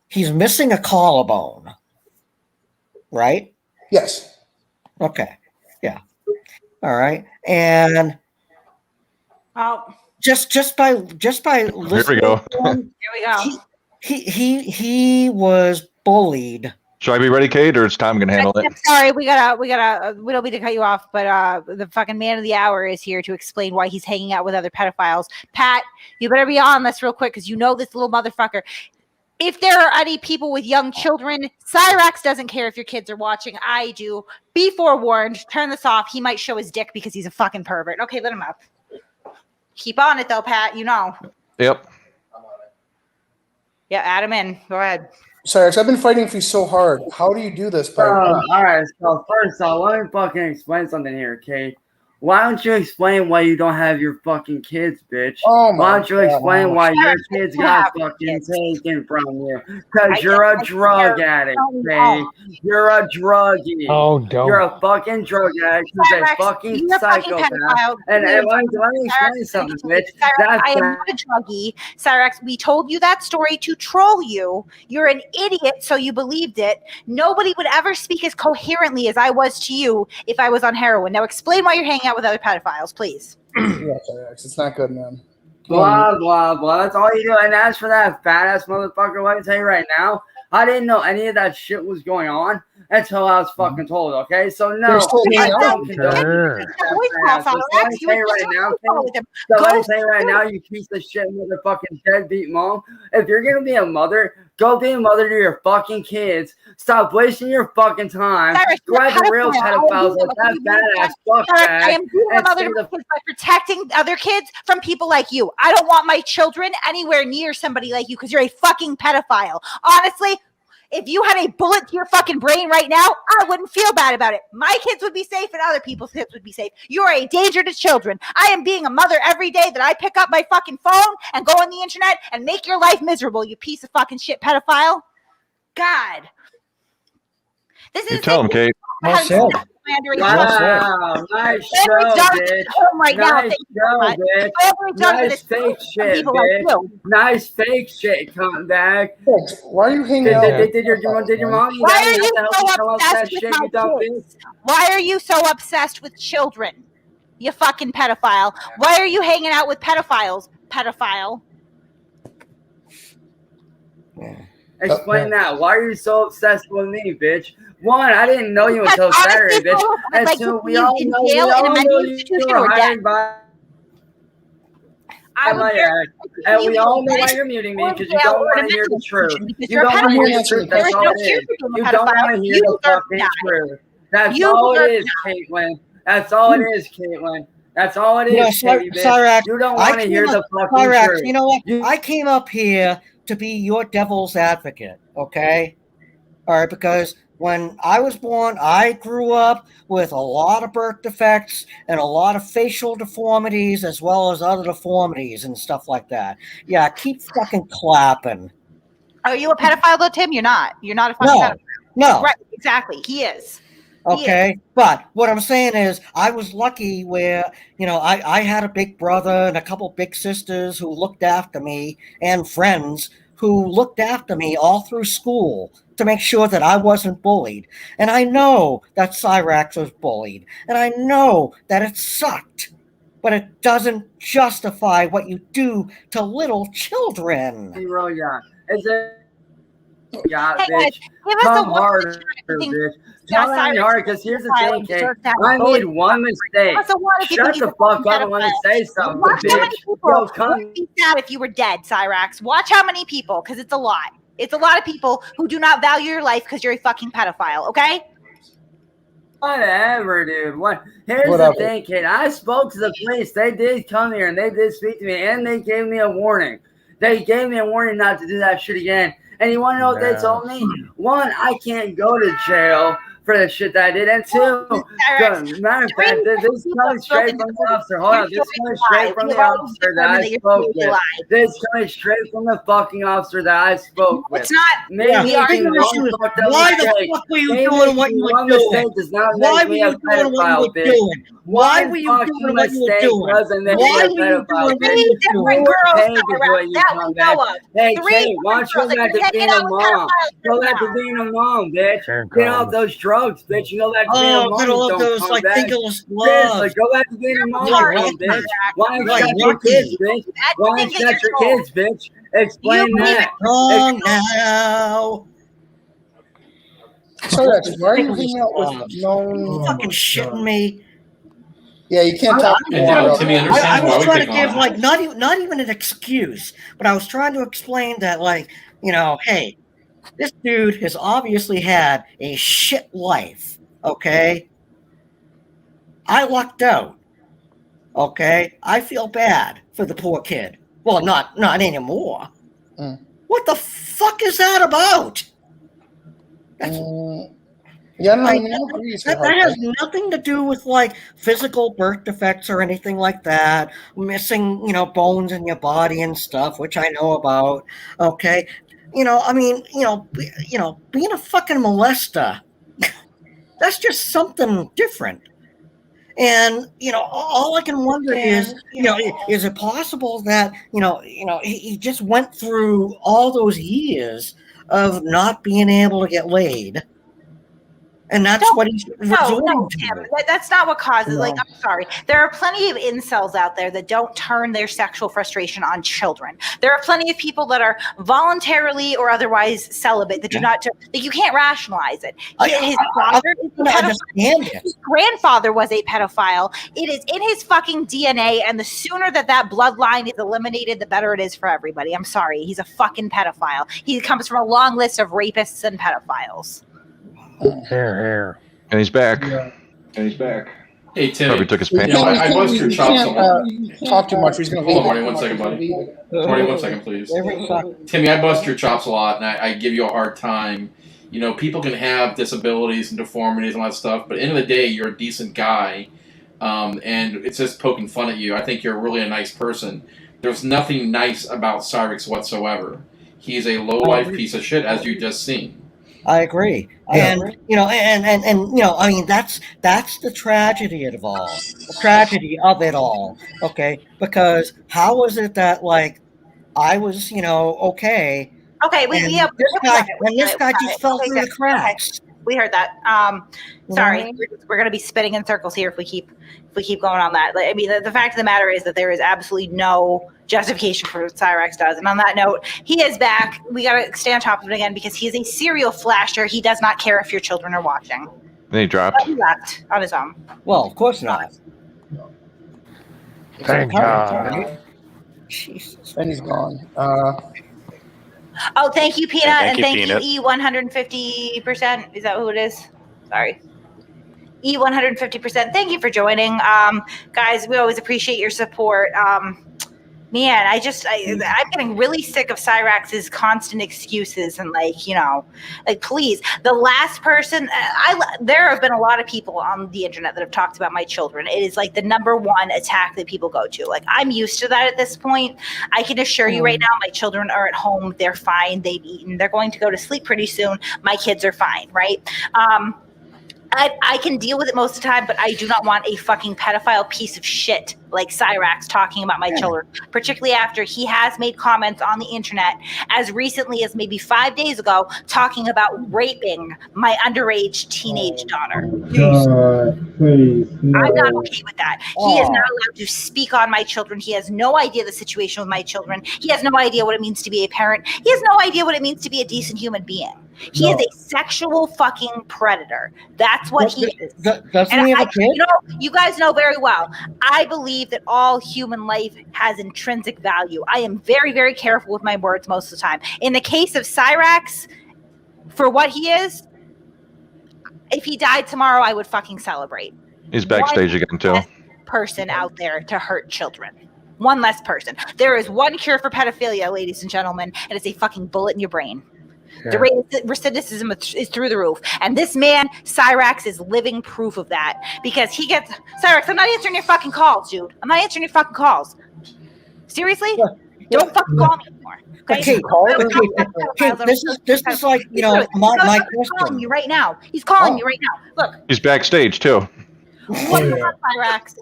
he's missing a collarbone, right? Yes. Okay. Yeah. All right. And just by listening, Here we go. He was bullied. Should I be ready, Kate, or is Tom gonna handle it? Sorry, we don't mean to cut you off, but the fucking man of the hour is here to explain why he's hanging out with other pedophiles. Pat, you better be on this real quick because you know this little motherfucker. If there are any people with young children, Cyraxx doesn't care if your kids are watching. I do. Be forewarned. Turn this off. He might show his dick because he's a fucking pervert. Okay, let him up. Keep on it though, Pat. You know. Yep. Yeah, add him in. Go ahead. Cyraxx, I've been fighting for you so hard. How do you do this? All right, so first off, let me fucking explain something here, okay? Why don't you explain why you don't have your fucking kids, bitch? Oh my Why don't you God. explain why your Cyraxx, kids you got have fucking kids. taken from you? Because I you're a just- drug they're addict, going babe. off. You're a druggie. Oh, You're don't. a fucking drug addict who's a Cyraxx, fucking you're a fucking psychopath. pedophile. And You're a let me Cyraxx, explain something, bitch. Cyraxx, That's I am not a druggie. Cyraxx, we told you that story to troll you. You're an idiot, so you believed it. Nobody would ever speak as coherently as I was to you if I was on heroin. Now explain why you're hanging out with other pedophiles, please. Yeah, Cyraxx, it's not good, man. Blah, blah, blah. That's all you do. And as for that fat ass motherfucker, let me tell you right now, I didn't know any of that shit was going on until I was fucking told, okay? So, no, You're still I hanging out don't with condone her. that Voice fat call, ass. So let me Cyraxx, you tell were you just right on now, a call with him. so let me Go tell you right now, you piece of shit motherfucking deadbeat mom. If you're gonna be a mother, go be a mother to your fucking kids. Stop wasting your fucking time. Cyraxx, Go you're a after real pedophile. pedophiles like that fat ass fuck Cyraxx, I bag. am being a And mother see to the my kids by protecting other kids from people like you. I don't want my children anywhere near somebody like you because you're a fucking pedophile. Honestly, if you had a bullet to your fucking brain right now, I wouldn't feel bad about it. My kids would be safe and other people's kids would be safe. You're a danger to children. I am being a mother every day that I pick up my fucking phone and go on the internet and make your life miserable, you piece of fucking shit pedophile. God. This You is tell him, Kate. Wow, nice show, bitch. Right now, Nice thank you so show, much. bitch. Every done with Nice it, fake some shit, people like bitch. you. Nice fake shit, cuntbag. Why are you hanging out? Did your mom eat Why that? are you What the so hell tell us that obsessed with shit, my you dumb bitch? kids? Why are you so obsessed with children? You fucking pedophile. Why are you hanging out with pedophiles? Pedophile. Explain that. Why are you so obsessed with me, bitch? One, I didn't know you until Because honestly, Saturday, bitch. bro, And like, two, you we all in know jail in a mental you institution were or dead. hired by. I would And we all know why you're muting me because you don't want to hear the truth. You don't want to hear the truth. That's all it is. You don't want to hear the fucking truth. That's all it is, Caitlin. That's all it is, Caitlin. That's all it is, Katie, bitch. Cyraxx, You don't I want to hear came the up- fucking Cyraxx, truth. you know what? I came up here to be your devil's advocate, okay? All right, because when I was born, I grew up with a lot of birth defects and a lot of facial deformities as well as other deformities and stuff like that. Yeah, keep fucking clapping. Are you a pedophile though, Tim? You're not. You're not a fucking No, pedophile. no. Right, exactly. He is. He is. Okay, but what I'm saying is I was lucky where, you know, I had a big brother and a couple big sisters who looked after me and friends who looked after me all through school to make sure that I wasn't bullied. And I know that Cyraxx was bullied, and I know that it sucked, but it doesn't justify what you do to little children. Zero, yeah. Is it? Yeah, Hey, bitch. guys, give us Come a one harder, thing. bitch. Come on, hard, because here's the thing, Kate. I bully. need one mistake. Give us a one if you Shut think the he's a fuck fucking up and let me pedophile. say something, Watch how bitch. many people Yo, come. would be sad if you were dead, Cyraxx. Watch how many people, because it's a lot. It's a lot of people who do not value your life because you're a fucking pedophile, okay? Whatever, dude. Here's Whatever. the thing, kid. I spoke to the police. They did come here and they did speak to me and they gave me a warning. They gave me a warning not to do that shit again. And you want to know what they told me? One, I can't go to jail for the shit that I did. And two, matter of fact, this coming straight from the officer. Hold on. This coming straight from the officer that I spoke with. This coming straight from the fucking officer that I spoke with. It's not. Maybe Yeah, the issue is, why the fuck were you doing what you were doing? Why were you doing what you were doing? Why were you doing what you were doing? Why were you doing what you were doing? Hey, Kate, why don't you go back to being a mom? Go back to being a mom, bitch. Get off those drugs, bitch. You go back to being a mom. get all Don't those come like back. fingerless Seriously, gloves. go back to being a mom, You're again, lucky. bitch. Why You're shut your lucky. kids, bitch? Why shut your kids, bitch? Explain that. Wrong now. Cyraxx, why are you hanging out with no fucking shitting me? Yeah, you can't talk. I was trying to give like not even an excuse, but I was trying to explain that, like, you know, hey, this dude has obviously had a shit life. Okay, I lucked out. Okay, I feel bad for the poor kid. Well, not anymore. What the fuck is that about? Yeah, no, I- no, agree, that sweetheart. has nothing to do with like physical birth defects or anything like that. Missing, bones in your body and stuff, which I know about. Okay, I mean, being a fucking molester, that's just something different. And all I can wonder is, is it possible that he just went through all those years of not being able to get laid, and that's what he's resorting No, to. Tim, that's not what causes. Like, No. I'm sorry. There are plenty of incels out there that don't turn their sexual frustration on children. There are plenty of people that are voluntarily or otherwise celibate that do not. Like, you can't rationalize it. His father is a pedophile. His grandfather was a pedophile. It is in his fucking DNA, and the sooner that bloodline is eliminated, the better it is for everybody. I'm sorry. He's a fucking pedophile. He comes from a long list of rapists and pedophiles. Here. And he's back. Hey, Tim. Probably took his You pants can't- off. I bust your you chops can't, talk too much. He's gonna Hold on, leave. Marty, 1 second, buddy. Marty, 1 second, please. Timmy, I bust your chops a lot, and I give you a hard time. People can have disabilities and deformities and all that stuff, but at the end of the day, you're a decent guy, and it's just poking fun at you. I think you're really a nice person. There's nothing nice about Cyraxx whatsoever. He's a low-life piece of shit, as you just seen. I agree. And I mean that's the tragedy of it all. Okay, because how is it that like I was okay? Okay, this guy just fell through the cracks. Okay. We heard that. Sorry, we're going to be spinning in circles here if we keep going on that. Like, I mean, the fact of the matter is that there is absolutely no justification for what Cyraxx does. And on that note, he is back. We got to stay on top of it again because he is a serial flasher. He does not care if your children are watching. Then he dropped. He left on his own. Well, of course not. Thank God. Jesus. And he's gone. Oh, thank you, Peanut, Thank and you, thank Peanut. you, E150%. Is that who it is? Sorry. E150%. Thank you for joining. Guys, we always appreciate your support. Man, I'm getting really sick of Cyraxx's constant excuses and please, the last person, there have been a lot of people on the internet that have talked about my children. It is like the number one attack that people go to. Like, I'm used to that at this point. I can assure you right now, my children are at home. They're fine. They've eaten. They're going to go to sleep pretty soon. My kids are fine, right? I can deal with it most of the time, but I do not want a fucking pedophile piece of shit like Cyraxx talking about my children, particularly after he has made comments on the internet as recently as maybe 5 days ago, talking about raping my underage teenage daughter. Please. No. I'm not okay with that. He is not allowed to speak on my children. He has no idea the situation with my children. He has no idea what it means to be a parent. He has no idea what it means to be a decent human being. He is a sexual fucking predator. That's what he is. Doesn't he have a kid? You guys know very well. I believe that all human life has intrinsic value. I am very, very careful with my words most of the time. In the case of Cyraxx, for what he is, if he died tomorrow, I would fucking celebrate. He's backstage again too. Person out there to hurt children. One less person. There is one cure for pedophilia, ladies and gentlemen, and it's a fucking bullet in your brain. The rate of recidivism is through the roof. And this man, Cyraxx, is living proof of that. Because he gets... Cyraxx, I'm not answering your fucking calls, dude. I'm not answering your fucking calls. Seriously? Don't fucking call me anymore. Okay, this is like, my He's question. calling you right now. He's calling you right now. Look. He's backstage too. What you want, Cyraxx?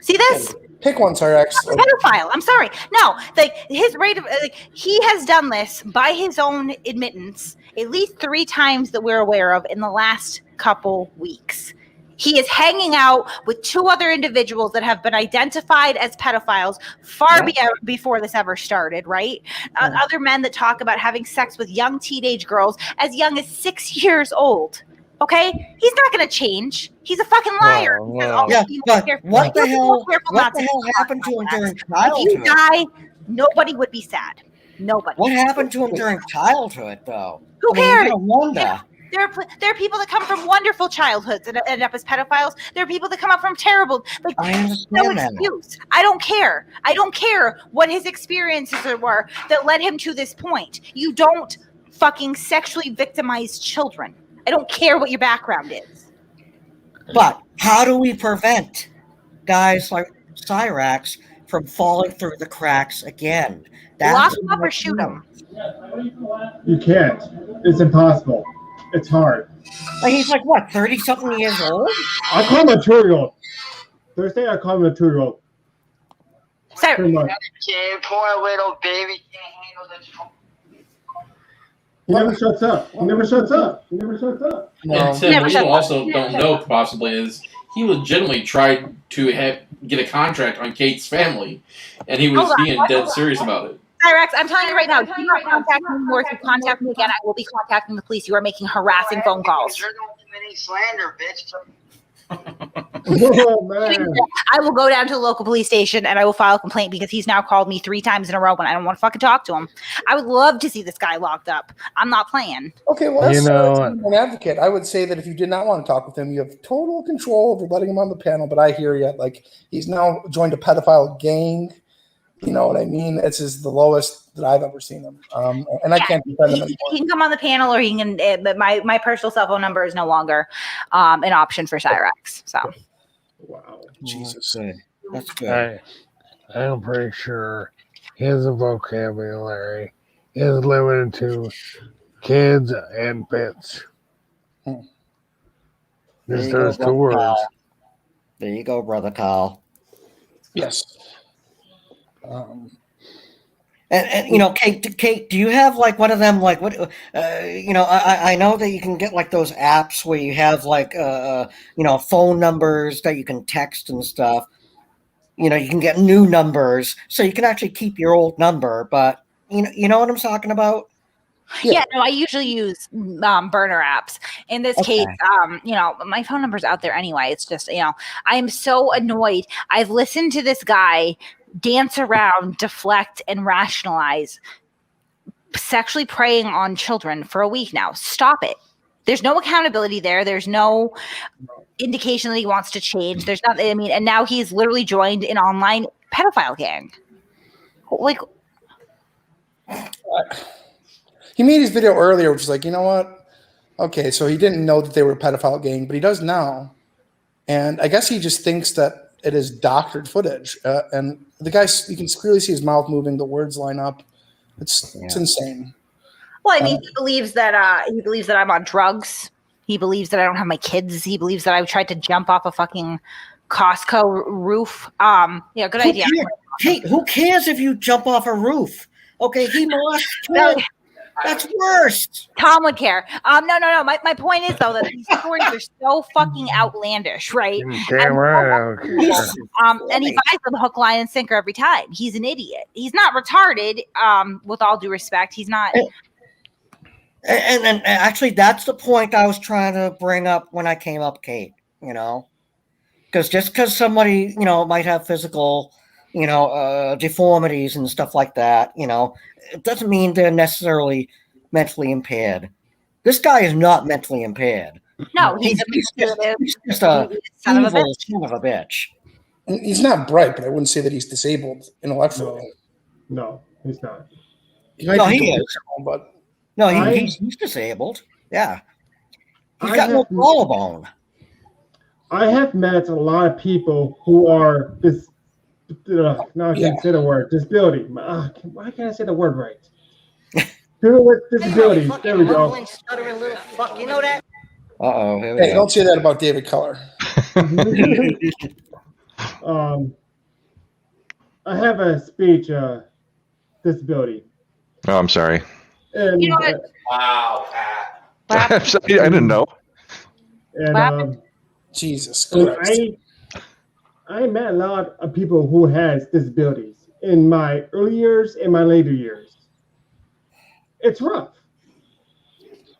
See this? Pick one, Cyraxx. Pedophile. I'm sorry. No, his rate of he has done this by his own admittance at least 3 times that we're aware of in the last couple weeks. He is hanging out with 2 other individuals that have been identified as pedophiles before this ever started, right? Other men that talk about having sex with young teenage girls as young as 6 years old. Okay, he's not going to change. He's a fucking liar. Yeah, but what the hell happened to him during childhood? If you die, nobody would be sad. Nobody. What happened to him during childhood, though? Who cares? I wonder. There are people that come from wonderful childhoods and end up as pedophiles. There are people that come up from terrible. I understand that. Excuse. I don't care. I don't care what his experiences were that led him to this point. You don't fucking sexually victimized children. I don't care what your background is. But how do we prevent guys like Cyraxx from falling through the cracks again? Lock him up or shoot him. You can't. It's impossible. It's hard. Like, he's like, what, 30-something years old? I call him a 2-year-old. Thursday, I call him a 2-year-old. Pretty much. Poor little baby. He never shuts up. He never shuts up. He never shuts up. And Tim, what you also don't know possibly is he legitimately tried to get a contract on Kate's family, and he was being dead serious about it. Cyraxx, I'm telling you right now, do not contact me anymore. If you contact me again, I will be contacting the police. You are making harassing phone calls. You're doing committing slander, bitch. Oh, man. I will go down to the local police station and I will file a complaint because he's now called me 3 times in a row when I don't want to fucking talk to him. I would love to see this guy locked up. I'm not playing. Okay, well, that's an advocate. I would say that if you did not want to talk with him, you have total control over letting him on the panel. But I hear you. Like, he's now joined a pedophile gang. You know what I mean? It's the lowest that I've ever seen him. And I can't defend him anymore. He can come on the panel or he can, but my personal cell phone number is no longer an option for Cyraxx. So. Wow. Jesus. That's good. I'm pretty sure his vocabulary is limited to kids and pets. Just those 2 words. Kyle. There you go, brother Kyle. Yes. And you know, Kate, do you have like one of them? Like what? You know, I know that you can get like those apps where you have like you know, phone numbers that you can text and stuff. You know, you can get new numbers, so you can actually keep your old number. But you know what I'm talking about? Yeah, no, I usually use burner apps. In this case, you know, my phone number's out there anyway. It's just, you know, I am so annoyed. I've listened to this guy dance around, deflect, and rationalize sexually preying on children for a week now. Stop it. There's no accountability there. There's no indication that he wants to change. There's not, I mean, and now he's literally joined an online pedophile gang. Like, he made his video earlier, which is like, you know what? Okay, so he didn't know that they were a pedophile gang, but he does now. And I guess he just thinks that it is doctored footage. And the guy, you can clearly see his mouth moving, the words line up. It's insane. well, I mean, he believes that I'm on drugs. He believes that I don't have my kids. He believes that I tried to jump off a fucking Costco roof. Yeah, good idea. Hey, who cares if you jump off a roof? Okay, he molested kids. That's worse. Tom would care. No. My point is though that these stories are so fucking outlandish, right? Damn right. And he buys them hook, line, and sinker every time. He's an idiot. He's not retarded. With all due respect, he's not. And actually, that's the point I was trying to bring up when I came up, Kate. You know, because just because somebody, you know, might have physical, you know, deformities and stuff like that, you know, it doesn't mean they're necessarily mentally impaired. This guy is not mentally impaired. No, he's just a son of a bitch. He's not bright, but I wouldn't say that he's disabled intellectually. No, he's not. He might be delusional, but no, he's disabled. Yeah, he's got no collarbone. I have met a lot of people who are this. Now I can't say the word disability. Why can't I say the word right? People with disabilities. There we go. You know that? Uh-oh. Hey, don't say that about David Keller. I have a speech disability. Oh, I'm sorry. And, you know what? Wow, Pat. I'm sorry, I didn't know. And Jesus Christ. I met a lot of people who has disabilities in my early years and my later years. It's rough.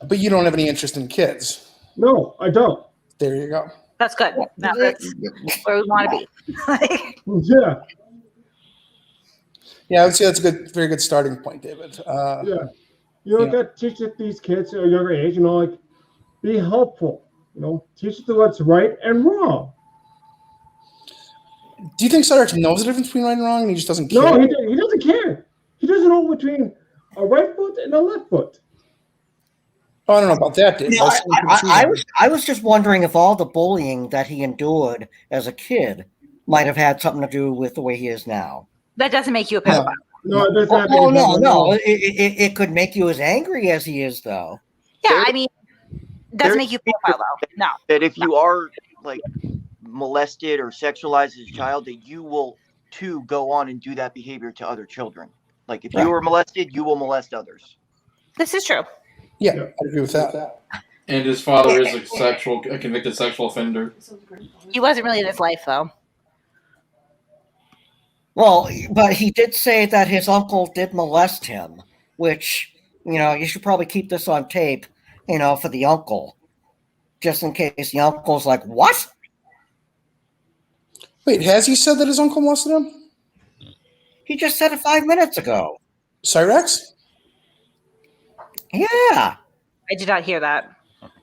But you don't have any interest in kids. No, I don't. There you go. That's good. That's where we want to be. Yeah. Yeah, I would say that's a very good starting point, David. Yeah. You know, got to teach these kids at a younger age, you know, like, be helpful. You know, teach them what's right and wrong. Do you think Cyraxx knows the difference between right and wrong, and he just doesn't care? No, he doesn't care. He doesn't know between a right foot and a left foot. Oh, I don't know about that, Dave. No, I was just wondering if all the bullying that he endured as a kid might have had something to do with the way he is now. That doesn't make you a pedophile. No, it does not. Oh, no. It could make you as angry as he is, though. Yeah, I mean, doesn't make you a pedophile, though. No. That if you are like molested or sexualized as a child, that you will too go on and do that behavior to other children. Like if you were molested, you will molest others. This is true. Yeah, I agree with that. And his father is a convicted sexual offender. He wasn't really in his life, though. Well, but he did say that his uncle did molest him, which, you should probably keep this on tape, for the uncle, just in case the uncle's like, what? Wait, has he said that his uncle molested him? He just said it 5 minutes ago. Cyraxx? Yeah. I did not hear that.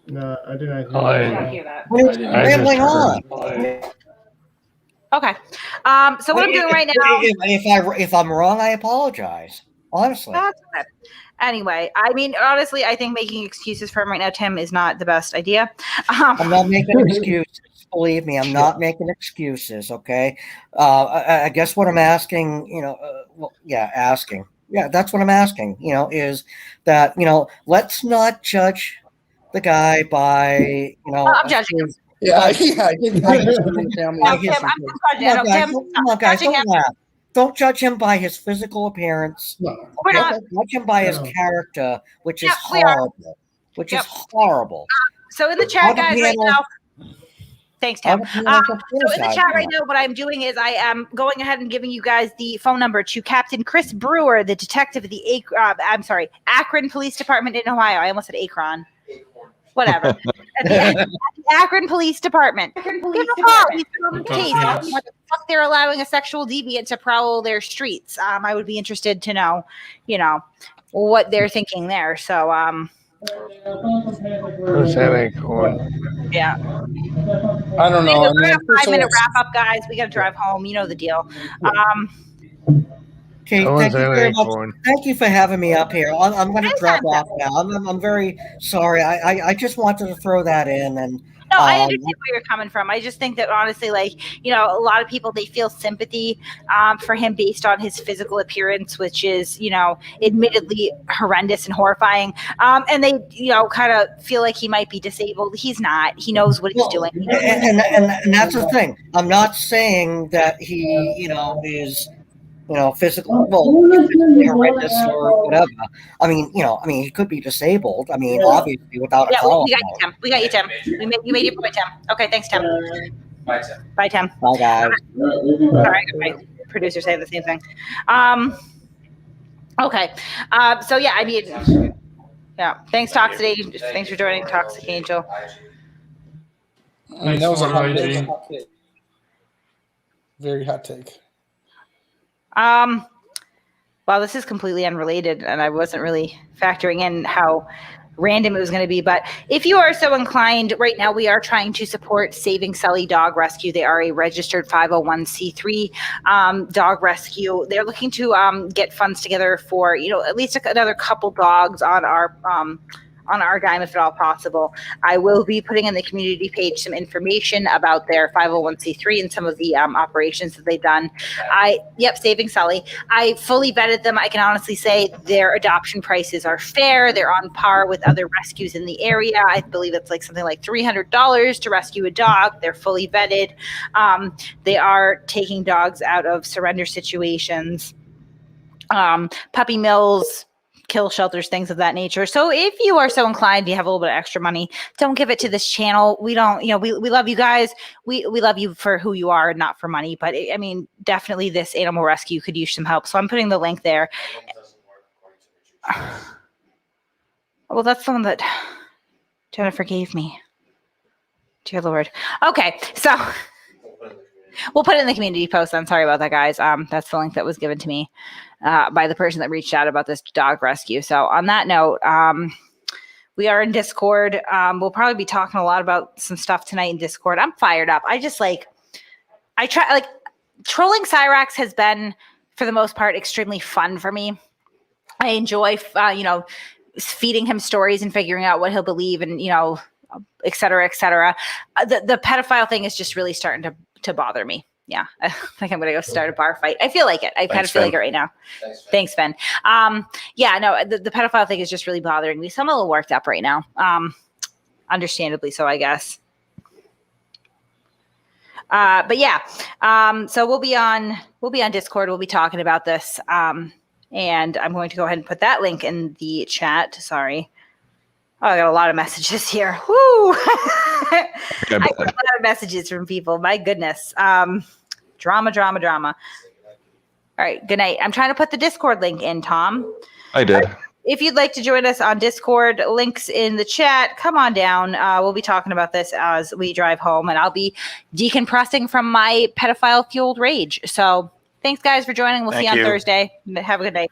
No, I did not hear that. Rambling on. Okay. So what I'm doing right now. If I'm wrong, I apologize. Honestly. That's okay. Anyway, I mean, honestly, I think making excuses for him right now, Tim, is not the best idea. I'm not making excuses. Believe me, I'm not making excuses. Okay. I guess what I'm asking, asking. Yeah, that's what I'm asking. Is that let's not judge the guy by I'm judging him. Yeah, Tim, come on, guys, don't laugh. Don't judge him by his physical appearance. We're not. Judge him by his character, which is horrible. Which is horrible. So in the chat, guys, right now. Thanks, Tim. So in the chat right now, what I'm doing is I am going ahead and giving you guys the phone number to Captain Chris Brewer, the detective of the Akron Police Department in Ohio. I almost said Akron. Whatever. At the Akron Police Department. Give him a call. He's been on the case. What the fuck they're allowing a sexual deviant to prowl their streets. I would be interested to know, what they're thinking there. So, Who's that acorn? yeah. I don't know. We're a 5-minute wrap up, guys. We got to drive home. You know the deal. Okay, thank you very much. Thank you for having me up here. I'm going to drop off now. I'm very sorry. I just wanted to throw that in. And no, I understand where you're coming from. I just think that honestly, a lot of people, they feel sympathy for him based on his physical appearance, which is, admittedly horrendous and horrifying. And they, kind of feel like he might be disabled. He's not. He knows what he's doing. And that's the thing. I'm not saying that he, is physical, horrendous or whatever. I mean, he could be disabled. I mean, obviously, without a collar. We got you, Tim. You made your point, Tim. Okay, thanks, Tim. Bye, Tim. Bye, Tim. Bye, guys. Sorry, my producer saying the same thing. Okay. So yeah, I mean, yeah. Thanks, Toxic. Thanks for joining, Toxic Angel. I mean, that was a hot take. Very hot take. Well, this is completely unrelated, and I wasn't really factoring in how random it was going to be. But if you are so inclined, right now we are trying to support Saving Sully Dog Rescue. They are a registered 501c3 dog rescue. They're looking to get funds together for at least another couple dogs on our dime, if at all possible. I will be putting in the community page some information about their 501c3 and some of the operations that they've done. Saving Sully. I fully vetted them. I can honestly say their adoption prices are fair. They're on par with other rescues in the area. I believe it's something like $300 to rescue a dog. They're fully vetted. They are taking dogs out of surrender situations, puppy mills, kill shelters, things of that nature. So if you are so inclined, you have a little bit of extra money, don't give it to this channel. We don't, we love you guys. We love you for who you are, not for money. But I mean, definitely this animal rescue could use some help. So I'm putting the link there. Well, that's the one that Jennifer gave me. Dear Lord. Okay, so we'll put it in the community post. I'm sorry about that, guys. That's the link that was given to me by the person that reached out about this dog rescue. So on that note, we are in Discord. We'll probably be talking a lot about some stuff tonight in Discord. I'm fired up. Trolling Cyraxx has been, for the most part, extremely fun for me. I enjoy, feeding him stories and figuring out what he'll believe, and et cetera, et cetera. The pedophile thing is just really starting to bother me. Yeah, I think I'm gonna go start a bar fight. I feel like it. I kind of feel like it right now. Thanks, Ben. Yeah, no, the pedophile thing is just really bothering me. So I'm a little worked up right now. Understandably so, I guess. But yeah, so we'll be on Discord. We'll be talking about this. And I'm going to go ahead and put that link in the chat. Sorry. Oh, I got a lot of messages here. Woo! I got a lot of messages from people. My goodness. Drama. All right. Good night. I'm trying to put the Discord link in, Tom. I did. If you'd like to join us on Discord, links in the chat. Come on down. We'll be talking about this as we drive home, and I'll be decompressing from my pedophile-fueled rage. So thanks, guys, for joining. We'll see you on Thursday. Have a good night.